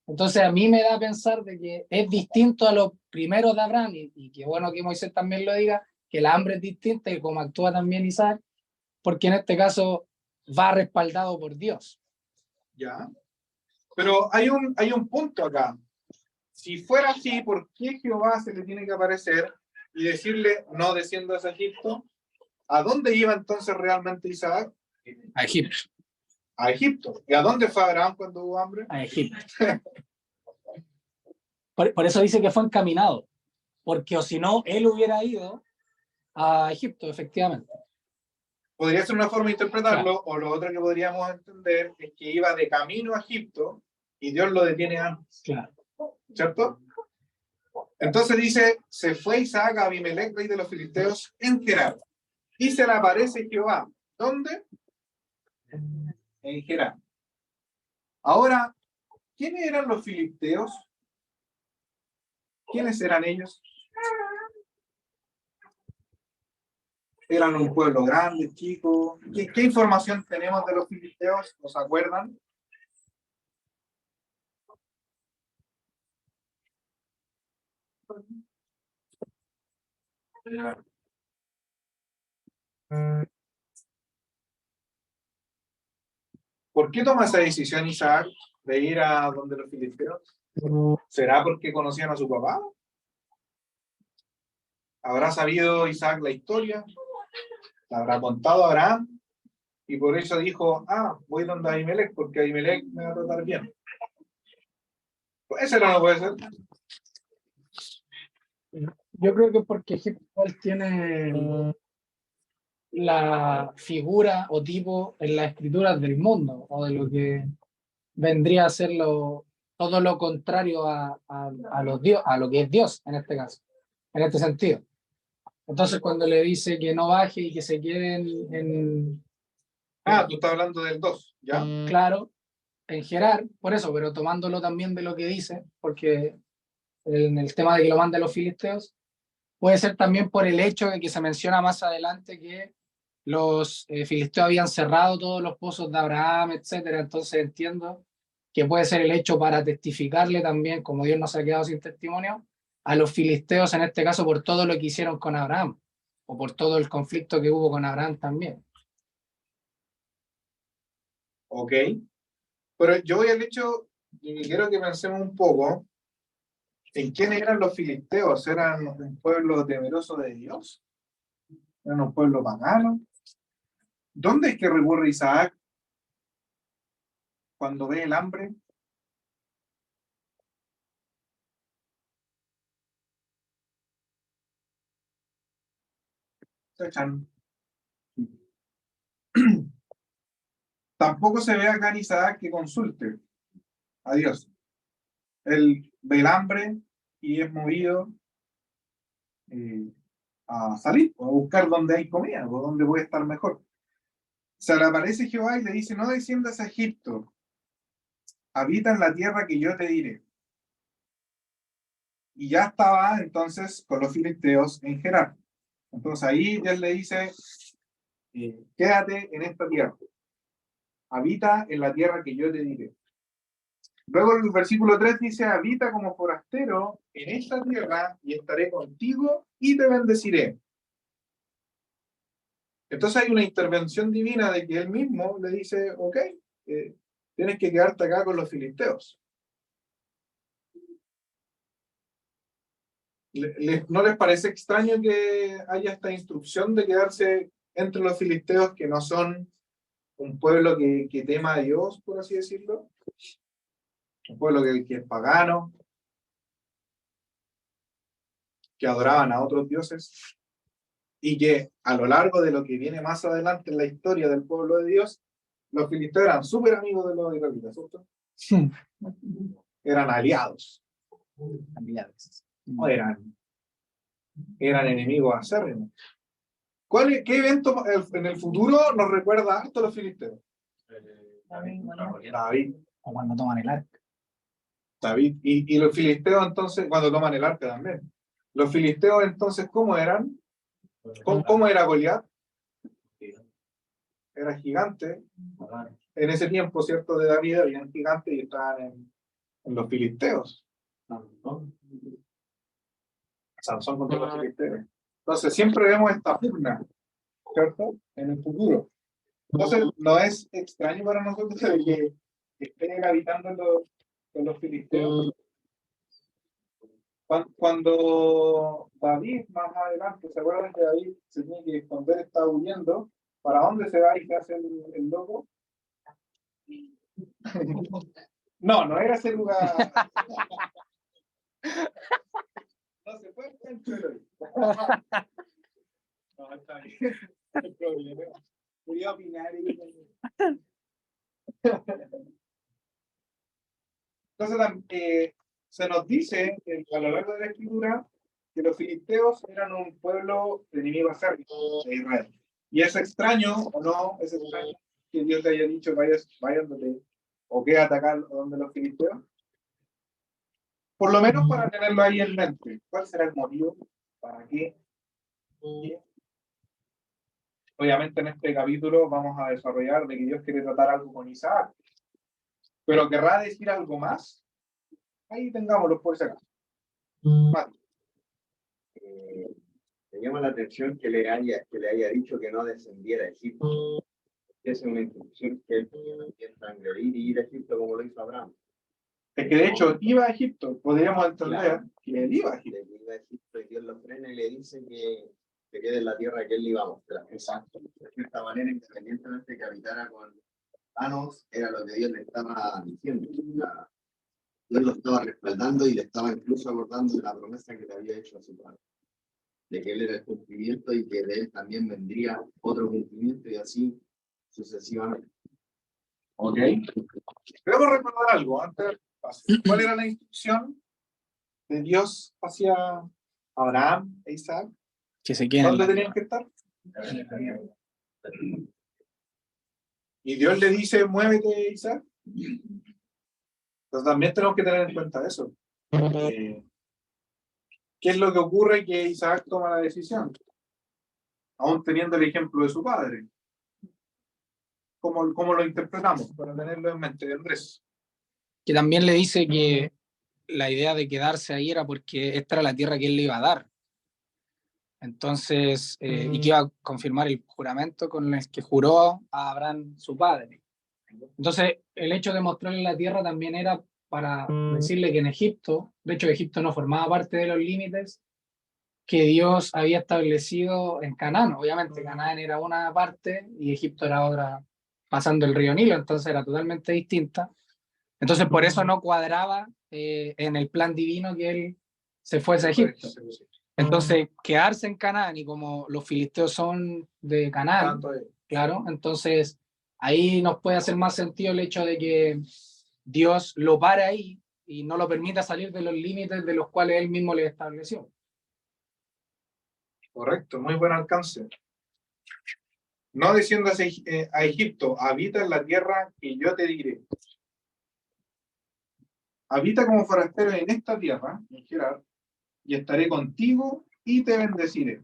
S7: Entonces a mí me da a pensar de que es distinto a los primeros de Abraham, y que bueno que Moisés también lo diga, que la hambre es distinta y como actúa también Isaac, porque en este caso va respaldado por Dios.
S1: ¿Ya? Pero hay un punto acá. Si fuera así, ¿por qué Jehová se le tiene que aparecer y decirle, no desciendas a Egipto? ¿A dónde iba entonces realmente Isaac?
S7: A Egipto.
S1: A Egipto. ¿Y a dónde fue Abraham cuando hubo hambre?
S7: A Egipto. Por eso dice que fue encaminado, porque o si no, él hubiera ido a Egipto, efectivamente.
S1: Podría ser una forma de interpretarlo, o lo otro que podríamos entender es que iba de camino a Egipto y Dios lo detiene antes.
S7: Claro.
S1: ¿Cierto? Entonces dice, se fue Isaac a Abimelech, rey de los filisteos, en Gerar. Y se le aparece Jehová. ¿Dónde? En Gerar. Ahora, ¿quiénes eran los filisteos? ¿Quiénes eran ellos? ¿Eran un pueblo grande, chico? ¿Qué información tenemos de los filisteos? ¿Nos acuerdan? ¿Por qué toma esa decisión Isaac de ir a donde los filisteos? ¿Será porque conocían a su papá? ¿Habrá sabido Isaac la historia? ¿La habrá contado Abraham? Y por eso dijo, voy donde Abimelech, porque Abimelech me va a tratar bien. Pues eso no puede ser.
S7: Yo creo que porque Egipto tiene la figura o tipo en las escrituras del mundo, o de lo que vendría a ser todo lo contrario a lo que es Dios en este caso, en este sentido. Entonces cuando le dice que no baje y que se quede
S1: tú estás hablando del 2, ¿ya?
S7: Claro, en Gerar, por eso, pero tomándolo también de lo que dice, porque en el tema de que lo manda a los filisteos, puede ser también por el hecho de que se menciona más adelante que los filisteos habían cerrado todos los pozos de Abraham, etcétera. Entonces entiendo que puede ser el hecho para testificarle también, como Dios no se ha quedado sin testimonio, a los filisteos en este caso por todo lo que hicieron con Abraham, o por todo el conflicto que hubo con Abraham también.
S1: Ok. Pero yo voy al hecho, y quiero que pensemos un poco, ¿en quiénes eran los filisteos? ¿Eran un pueblo temeroso de Dios? ¿Eran un pueblo pagano? ¿Dónde es que recurre Isaac cuando ve el hambre? Tampoco se ve acá en Isaac que consulte a Dios. Él ve el hambre y es movido a salir, o a buscar donde hay comida, o donde puede estar mejor. Se le aparece Jehová y le dice, no desciendas a Egipto, habita en la tierra que yo te diré. Y ya estaba entonces con los filisteos en Gerar. Entonces ahí Dios le dice, quédate en esta tierra, habita en la tierra que yo te diré. Luego el versículo 3 dice, habita como forastero en esta tierra y estaré contigo y te bendeciré. Entonces hay una intervención divina de que él mismo le dice, ok, tienes que quedarte acá con los filisteos. ¿No les parece extraño que haya esta instrucción de quedarse entre los filisteos que no son un pueblo que tema a Dios, por así decirlo? Un pueblo que es pagano, que adoraban a otros dioses, y que a lo largo de lo que viene más adelante en la historia del pueblo de Dios, los filisteos eran súper amigos de los israelitas, ¿cierto? Eran aliados. No eran enemigos acérrimos. ¿Qué evento en el futuro nos recuerda harto a los filisteos? David.
S7: O cuando toman el arca.
S1: David. Y los filisteos entonces, cuando toman el arca también. Los filisteos entonces, ¿cómo eran? ¿Cómo era Goliat? Era gigante. En ese tiempo, ¿cierto? De David habían gigantes y estaban en los filisteos. Sansón contra los filisteos. Entonces siempre vemos esta pugna, ¿cierto? En el futuro. Entonces no es extraño para nosotros que estén habitando en los filisteos. Cuando David, más adelante, ¿se acuerdan que David se tiene que esconder, está huyendo? ¿Para dónde se va y se hace el loco? No era ese lugar. No se puede hacer el chuelo. No, está bien. No hay problema. Voy a opinar. Entonces, se nos dice a lo largo de la escritura que los filisteos eran un pueblo enemigo acérrimo de Israel. Y es extraño, o no, es extraño que Dios le haya dicho vayan donde, o que atacar donde los filisteos. Por lo menos para tenerlo ahí en mente. ¿Cuál será el motivo? ¿Para qué? Obviamente en este capítulo vamos a desarrollar de que Dios quiere tratar algo con Isaac. Pero querrá decir algo más. Ahí tengámoslo por si acaso.
S4: Me llama la atención que le haya dicho que no descendiera a Egipto. Esa es una instrucción que él podía transgredir y ir a Egipto como lo hizo Abraham.
S1: Es que de hecho iba a Egipto. Podríamos entender que él iba a Egipto.
S4: Iba a Egipto y Dios lo frena y le dice que se quede en la tierra que él le iba a mostrar.
S1: Exacto.
S4: De cierta manera, independientemente que habitara con Anos, era lo que Dios le estaba diciendo. Dios lo estaba respaldando y le estaba incluso acordando de la promesa que le había hecho a su padre, de que él era el cumplimiento y que de él también vendría otro cumplimiento y así sucesivamente.
S1: Ok. Debemos recordar algo antes. ¿Cuál era la instrucción de Dios hacia Abraham e Isaac?
S7: Que se queden.
S1: ¿Dónde tenían que estar? Y Dios le dice, muévete, Isaac. Entonces también tenemos que tener en cuenta eso. ¿Qué es lo que ocurre que Isaac toma la decisión? Aún teniendo el ejemplo de su padre. ¿Cómo lo interpretamos? Para tenerlo en mente, Andrés.
S7: Que también le dice que la idea de quedarse ahí era porque esta era la tierra que él le iba a dar. Entonces, y que iba a confirmar el juramento con el que juró a Abraham su padre. Entonces, el hecho de mostrarle la tierra también era para decirle que en Egipto, de hecho Egipto no formaba parte de los límites que Dios había establecido en Canaán. Obviamente Canaán era una parte y Egipto era otra, pasando el río Nilo, entonces era totalmente distinta. Entonces por eso no cuadraba en el plan divino que él se fuese a Egipto. Entonces quedarse en Canaán, y como los filisteos son de Canaán, claro, entonces ahí nos puede hacer más sentido el hecho de que Dios lo pare ahí y no lo permita salir de los límites de los cuales él mismo le estableció.
S1: Correcto, muy buen alcance. No diciendo a Egipto, habita en la tierra que yo te diré. Habita como forastero en esta tierra, en Gerar, y estaré contigo y te bendeciré.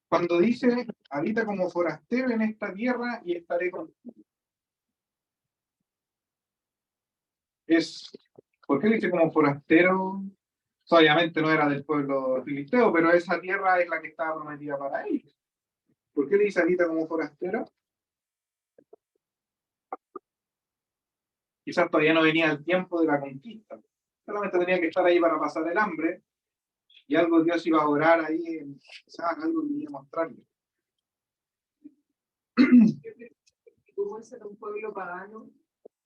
S1: Cuando dice, habita como forastero en esta tierra y estaré contigo. ¿Por qué dice como forastero? Obviamente no era del pueblo filisteo, pero esa tierra es la que estaba prometida para ellos. ¿Por qué le dice habita como forastero? Quizás todavía no venía el tiempo de la conquista. Solamente tenía que estar ahí para pasar el hambre, y algo Dios iba a orar ahí, quizás algo que iba a mostrarle.
S8: Como ese era un pueblo pagano,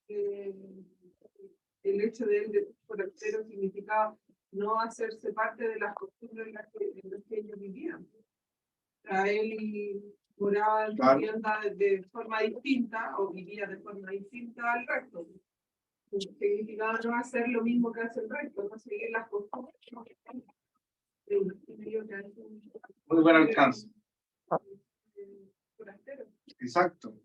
S8: el hecho de él de forastero significaba no hacerse parte de las costumbres en las que ellos vivían. O sea, él moraba en su vivienda de forma distinta o vivía de forma distinta al resto. Significaba no hacer lo mismo que hace el resto, no seguir las costumbres.
S1: Muy buen alcance. Exacto.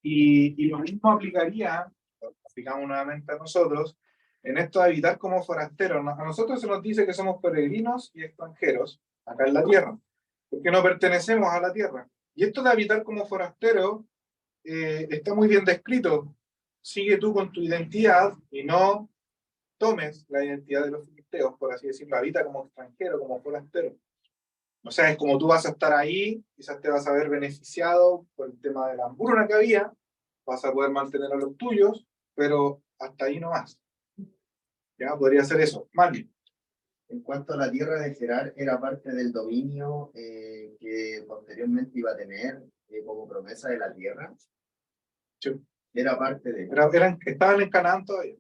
S1: Y lo mismo aplicamos nuevamente a nosotros, en esto de habitar como forasteros. A nosotros se nos dice que somos peregrinos y extranjeros acá en la tierra, porque no pertenecemos a la tierra. Y esto de habitar como forastero está muy bien descrito. Sigue tú con tu identidad y no tomes la identidad de los filisteos, por así decirlo. Habita como extranjero, como forastero. O sea, es como tú vas a estar ahí, quizás te vas a ver beneficiado por el tema de la hambruna que había, vas a poder mantener a los tuyos, pero hasta ahí no más. Ya, podría ser eso. Mali.
S4: En cuanto a la tierra de Gerar, era parte del dominio que posteriormente iba a tener como promesa de la tierra.
S1: Sí.
S4: Era parte de...
S1: Estaban en Canaán todavía.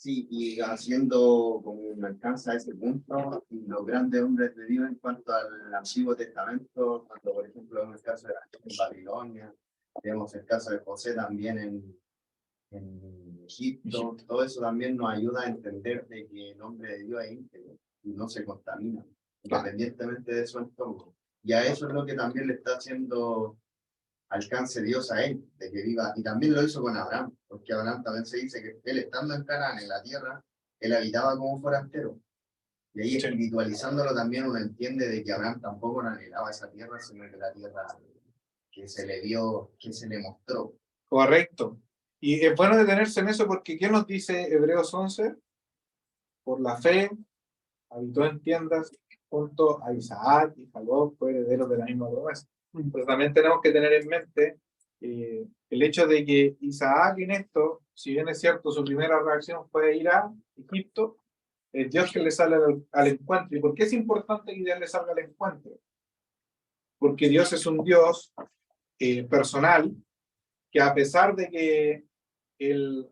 S4: Sí, y haciendo como me alcanza ese punto, y los grandes hombres de Dios en cuanto al Antiguo Testamento, cuando por ejemplo vemos el caso de Daniel en Babilonia, vemos el caso de José también en Egipto, todo eso también nos ayuda a entender de que el hombre de Dios es íntegro y no se contamina, independientemente de su entorno. Y a eso es lo que también le está haciendo alcance Dios a él, de que viva, y también lo hizo con Abraham, porque Abraham también se dice que él estando en Canaán, en la tierra, él habitaba como forastero. Y ahí espiritualizándolo también uno entiende de que Abraham tampoco no anhelaba esa tierra, sino que la tierra que se le dio, que se le mostró.
S1: Correcto. Y es bueno detenerse en eso porque ¿qué nos dice Hebreos 11? Por la fe, habitó en tiendas junto a Isaac y Jacob, fue heredero de la misma promesa. Pero también tenemos que tener en mente el hecho de que Isaac en esto, si bien es cierto, su primera reacción fue ir a Egipto, es Dios que le sale al encuentro. ¿Y por qué es importante que Dios le salga al encuentro? Porque Dios es un Dios personal, que a pesar de que él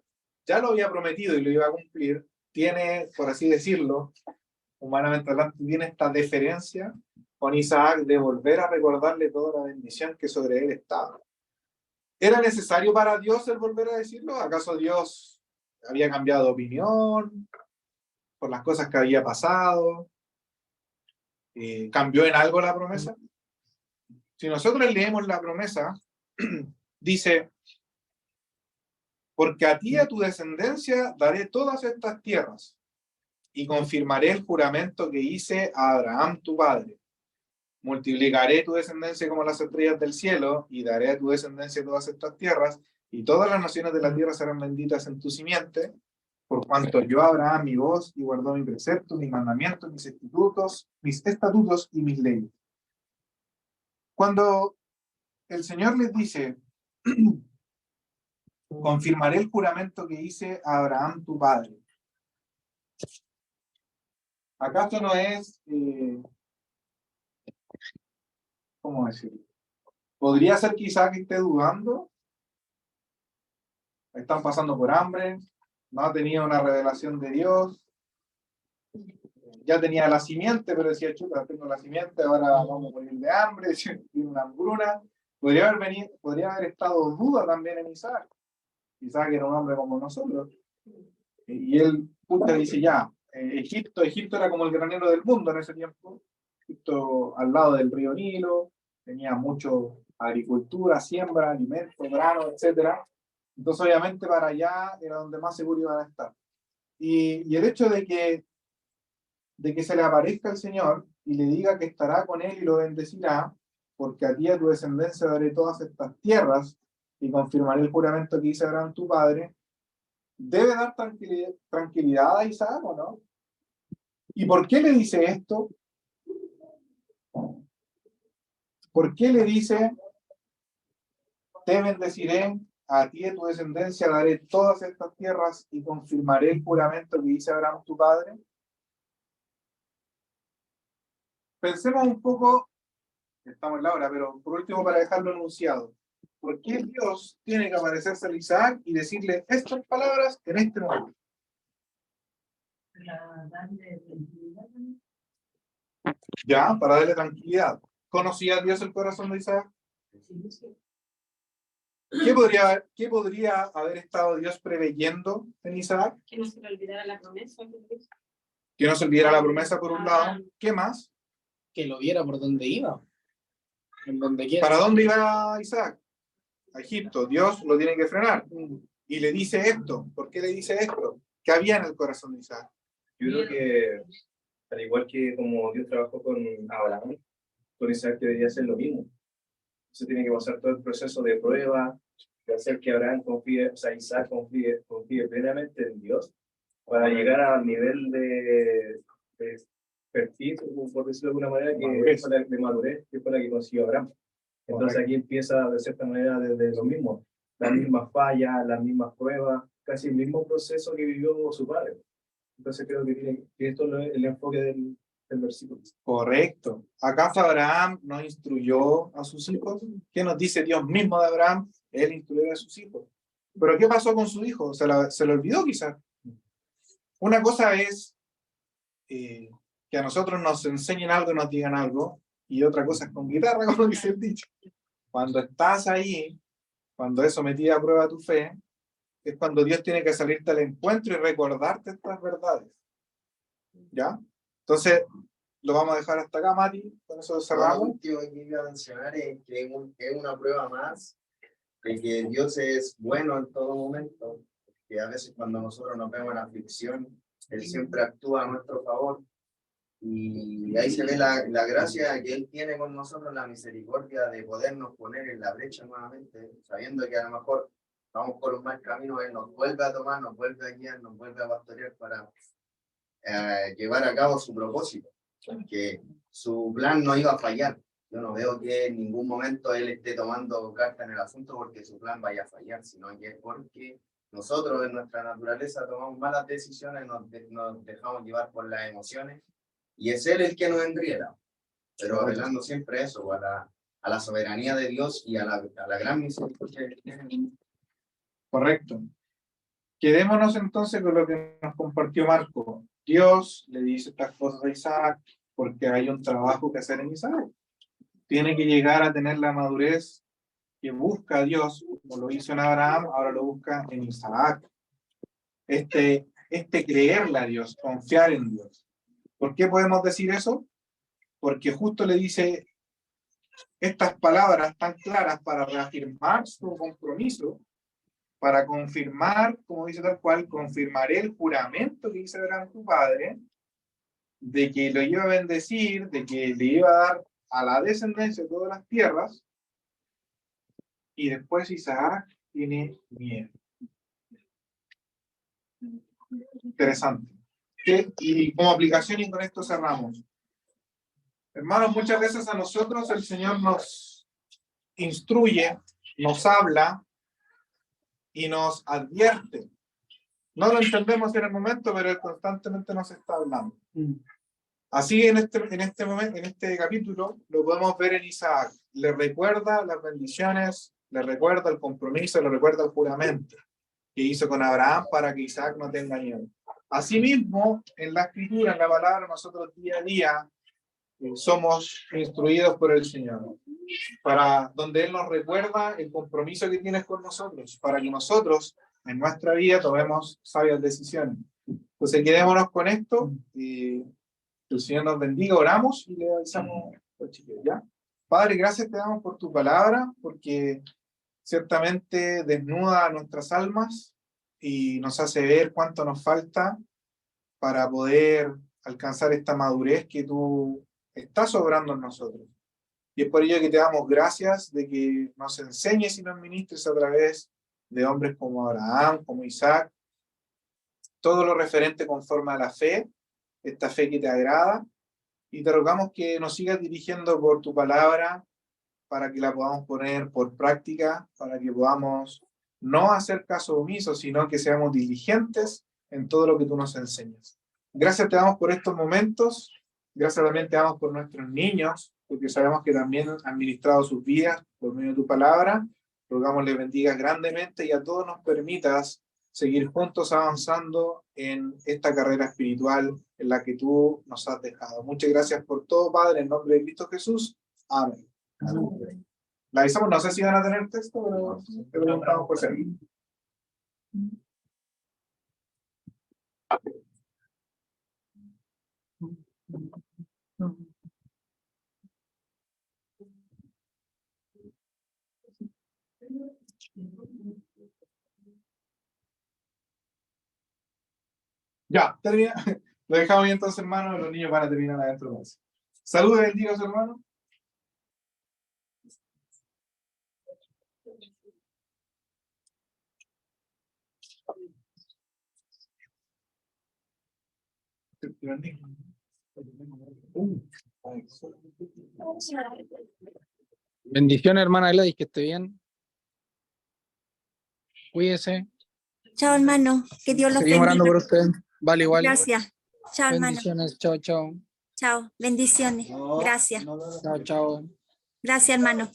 S1: ya lo había prometido y lo iba a cumplir, tiene, por así decirlo, humanamente hablando, tiene esta deferencia con Isaac de volver a recordarle toda la bendición que sobre él estaba. ¿Era necesario para Dios el volver a decirlo? ¿Acaso Dios había cambiado de opinión por las cosas que había pasado? ¿Cambió en algo la promesa? Si nosotros leemos la promesa, dice: porque a ti y a tu descendencia daré todas estas tierras, y confirmaré el juramento que hice a Abraham tu padre. Multiplicaré tu descendencia como las estrellas del cielo, y daré a tu descendencia todas estas tierras, y todas las naciones de la tierra serán benditas en tu simiente, por cuanto yo Abraham mi voz, y guardó mi precepto, mis mandamientos, mis estatutos y mis leyes. Cuando el Señor les dice, confirmaré el juramento que hice a Abraham tu padre, ¿acaso no es, cómo decirlo? ¿Podría ser que Isaac esté dudando? Están pasando por hambre, no ha tenido una revelación de Dios, ya tenía la simiente, pero decía, chuta, tengo la simiente, ahora vamos a morir de hambre, tiene una hambruna. Podría haber estado duda también en Isaac. Isaac era un hombre como nosotros. Y él dice, ya, Egipto era como el granero del mundo en ese tiempo. Egipto al lado del río Nilo, tenía mucho agricultura, siembra, alimentos, grano, etc. Entonces obviamente para allá era donde más seguro iban a estar. Y el hecho de que se le aparezca el Señor y le diga que estará con él y lo bendecirá, porque a ti y a tu descendencia daré todas estas tierras y confirmaré el juramento que hice a Abraham tu padre, debe dar tranquilidad a Isaac, ¿o no? ¿Y por qué le dice esto? ¿Por qué le dice, te bendeciré, a ti y a tu descendencia daré todas estas tierras y confirmaré el juramento que hice a Abraham tu padre? Pensemos un poco, estamos en la hora, pero por último para dejarlo enunciado. ¿Por qué Dios tiene que aparecerse a Isaac y decirle estas palabras en este momento? Ya, para darle tranquilidad. ¿Conocía Dios el corazón de Isaac? ¿Qué podría haber estado Dios preveyendo en Isaac?
S2: Que no se le olvidara la promesa.
S1: Que no se olvidara la promesa por un lado. ¿Qué más?
S7: Que lo viera por donde iba. En donde quiera.
S1: ¿Para dónde iba Isaac? A Egipto. Dios lo tiene que frenar. Y le dice esto. ¿Por qué le dice esto? ¿Qué había en el corazón de Isaac?
S12: Yo creo que, al igual que como Dios trabajó con Abraham, con Isaac debería hacer lo mismo. Se tiene que pasar todo el proceso de prueba, de hacer que Abraham confíe, o sea, Isaac confíe plenamente en Dios, para llegar al nivel de perfil, por decirlo de alguna manera, de madurez, que fue la que consiguió Abraham. Entonces aquí empieza de cierta manera desde lo mismo, las mismas fallas, las mismas pruebas, casi el mismo proceso que vivió su padre. Entonces creo que esto es el enfoque del versículo.
S1: Correcto. ¿Acaso Abraham no instruyó a sus hijos? ¿Qué nos dice Dios mismo de Abraham? Él instruyó a sus hijos. ¿Pero qué pasó con su hijo? ¿Se le olvidó quizás? Una cosa es que a nosotros nos enseñen algo y nos digan algo, y otra cosa es con guitarra, como dice el dicho. Cuando estás ahí, cuando es sometida a prueba tu fe, es cuando Dios tiene que salirte al encuentro y recordarte estas verdades. ¿Ya? Entonces, lo vamos a dejar hasta acá, Mati, con eso cerramos.
S4: Lo último que iba a mencionar es que es una prueba más de que Dios es bueno en todo momento, que a veces cuando nosotros nos vemos en aflicción, Él siempre actúa a nuestro favor. Y ahí se ve la gracia que Él tiene con nosotros, la misericordia de podernos poner en la brecha nuevamente, sabiendo que a lo mejor vamos por un mal camino, Él nos vuelve a tomar, nos vuelve a guiar, nos vuelve a pastorear para llevar a cabo su propósito, que su plan no iba a fallar. Yo no veo que en ningún momento Él esté tomando carta en el asunto porque su plan vaya a fallar, sino que es porque nosotros en nuestra naturaleza tomamos malas decisiones, nos dejamos llevar por las emociones, y es Él el que nos enrieda, pero apelando siempre a eso, a la soberanía de Dios y a la gran misericordia que tiene.
S1: Correcto. Quedémonos entonces con lo que nos compartió Marco. Dios le dice estas cosas a Isaac porque hay un trabajo que hacer en Isaac. Tiene que llegar a tener la madurez que busca a Dios, como lo hizo en Abraham, ahora lo busca en Isaac. Creerle a Dios, confiar en Dios. ¿Por qué podemos decir eso? Porque justo le dice estas palabras tan claras para reafirmar su compromiso, para confirmar, como dice tal cual, confirmaré el juramento que hizo Abraham tu padre, de que lo iba a bendecir, de que le iba a dar a la descendencia todas las tierras, y después Isaac tiene miedo. Interesante. Y como aplicación, y con esto cerramos. Hermanos, muchas veces a nosotros el Señor nos instruye, nos habla y nos advierte. No lo entendemos en el momento, pero Él constantemente nos está hablando. Así en este capítulo lo podemos ver en Isaac. Le recuerda las bendiciones, le recuerda el compromiso, le recuerda el juramento que hizo con Abraham para que Isaac no tenga miedo. Asimismo, en la escritura, en la palabra, nosotros día a día somos instruidos por el Señor, para donde Él nos recuerda el compromiso que tiene con nosotros, para que nosotros en nuestra vida tomemos sabias decisiones. Entonces quedémonos con esto y que el Señor nos bendiga. Oramos y le avisamos a los chiquillos, ¿ya? Padre, gracias te damos por tu palabra, porque ciertamente desnuda nuestras almas y nos hace ver cuánto nos falta para poder alcanzar esta madurez que tú estás obrando en nosotros. Y es por ello que te damos gracias de que nos enseñes y nos ministres a través de hombres como Abraham, como Isaac, todo lo referente conforme a la fe, esta fe que te agrada, y te rogamos que nos sigas dirigiendo por tu palabra para que la podamos poner por práctica, para que podamos no hacer caso omiso, sino que seamos diligentes en todo lo que tú nos enseñas. Gracias te damos por estos momentos, gracias también te damos por nuestros niños, porque sabemos que también han ministrado sus vidas por medio de tu palabra. Rogamos les bendigas grandemente y a todos nos permitas seguir juntos avanzando en esta carrera espiritual en la que tú nos has dejado. Muchas gracias por todo, Padre, en nombre de Cristo Jesús. Amén. Amén. La avisamos, no sé si van a tener texto, pero te preguntamos por ser. Ya, termina. Lo dejamos bien entonces, hermano. Los niños van a terminar adentro de eso. Saludos y bendiga a su hermano.
S7: Bendiciones, hermana Gladys, que esté bien. Cuídese.
S6: Chao, hermano. Que Dios los
S7: Seguimos orando
S6: bendiga.
S7: por usted. Vale, igual.
S6: Gracias. Chao, hermano.
S7: Bendiciones. Chao, chao.
S6: Chao. Bendiciones. Gracias.
S7: Chao, chao.
S6: Gracias, hermano.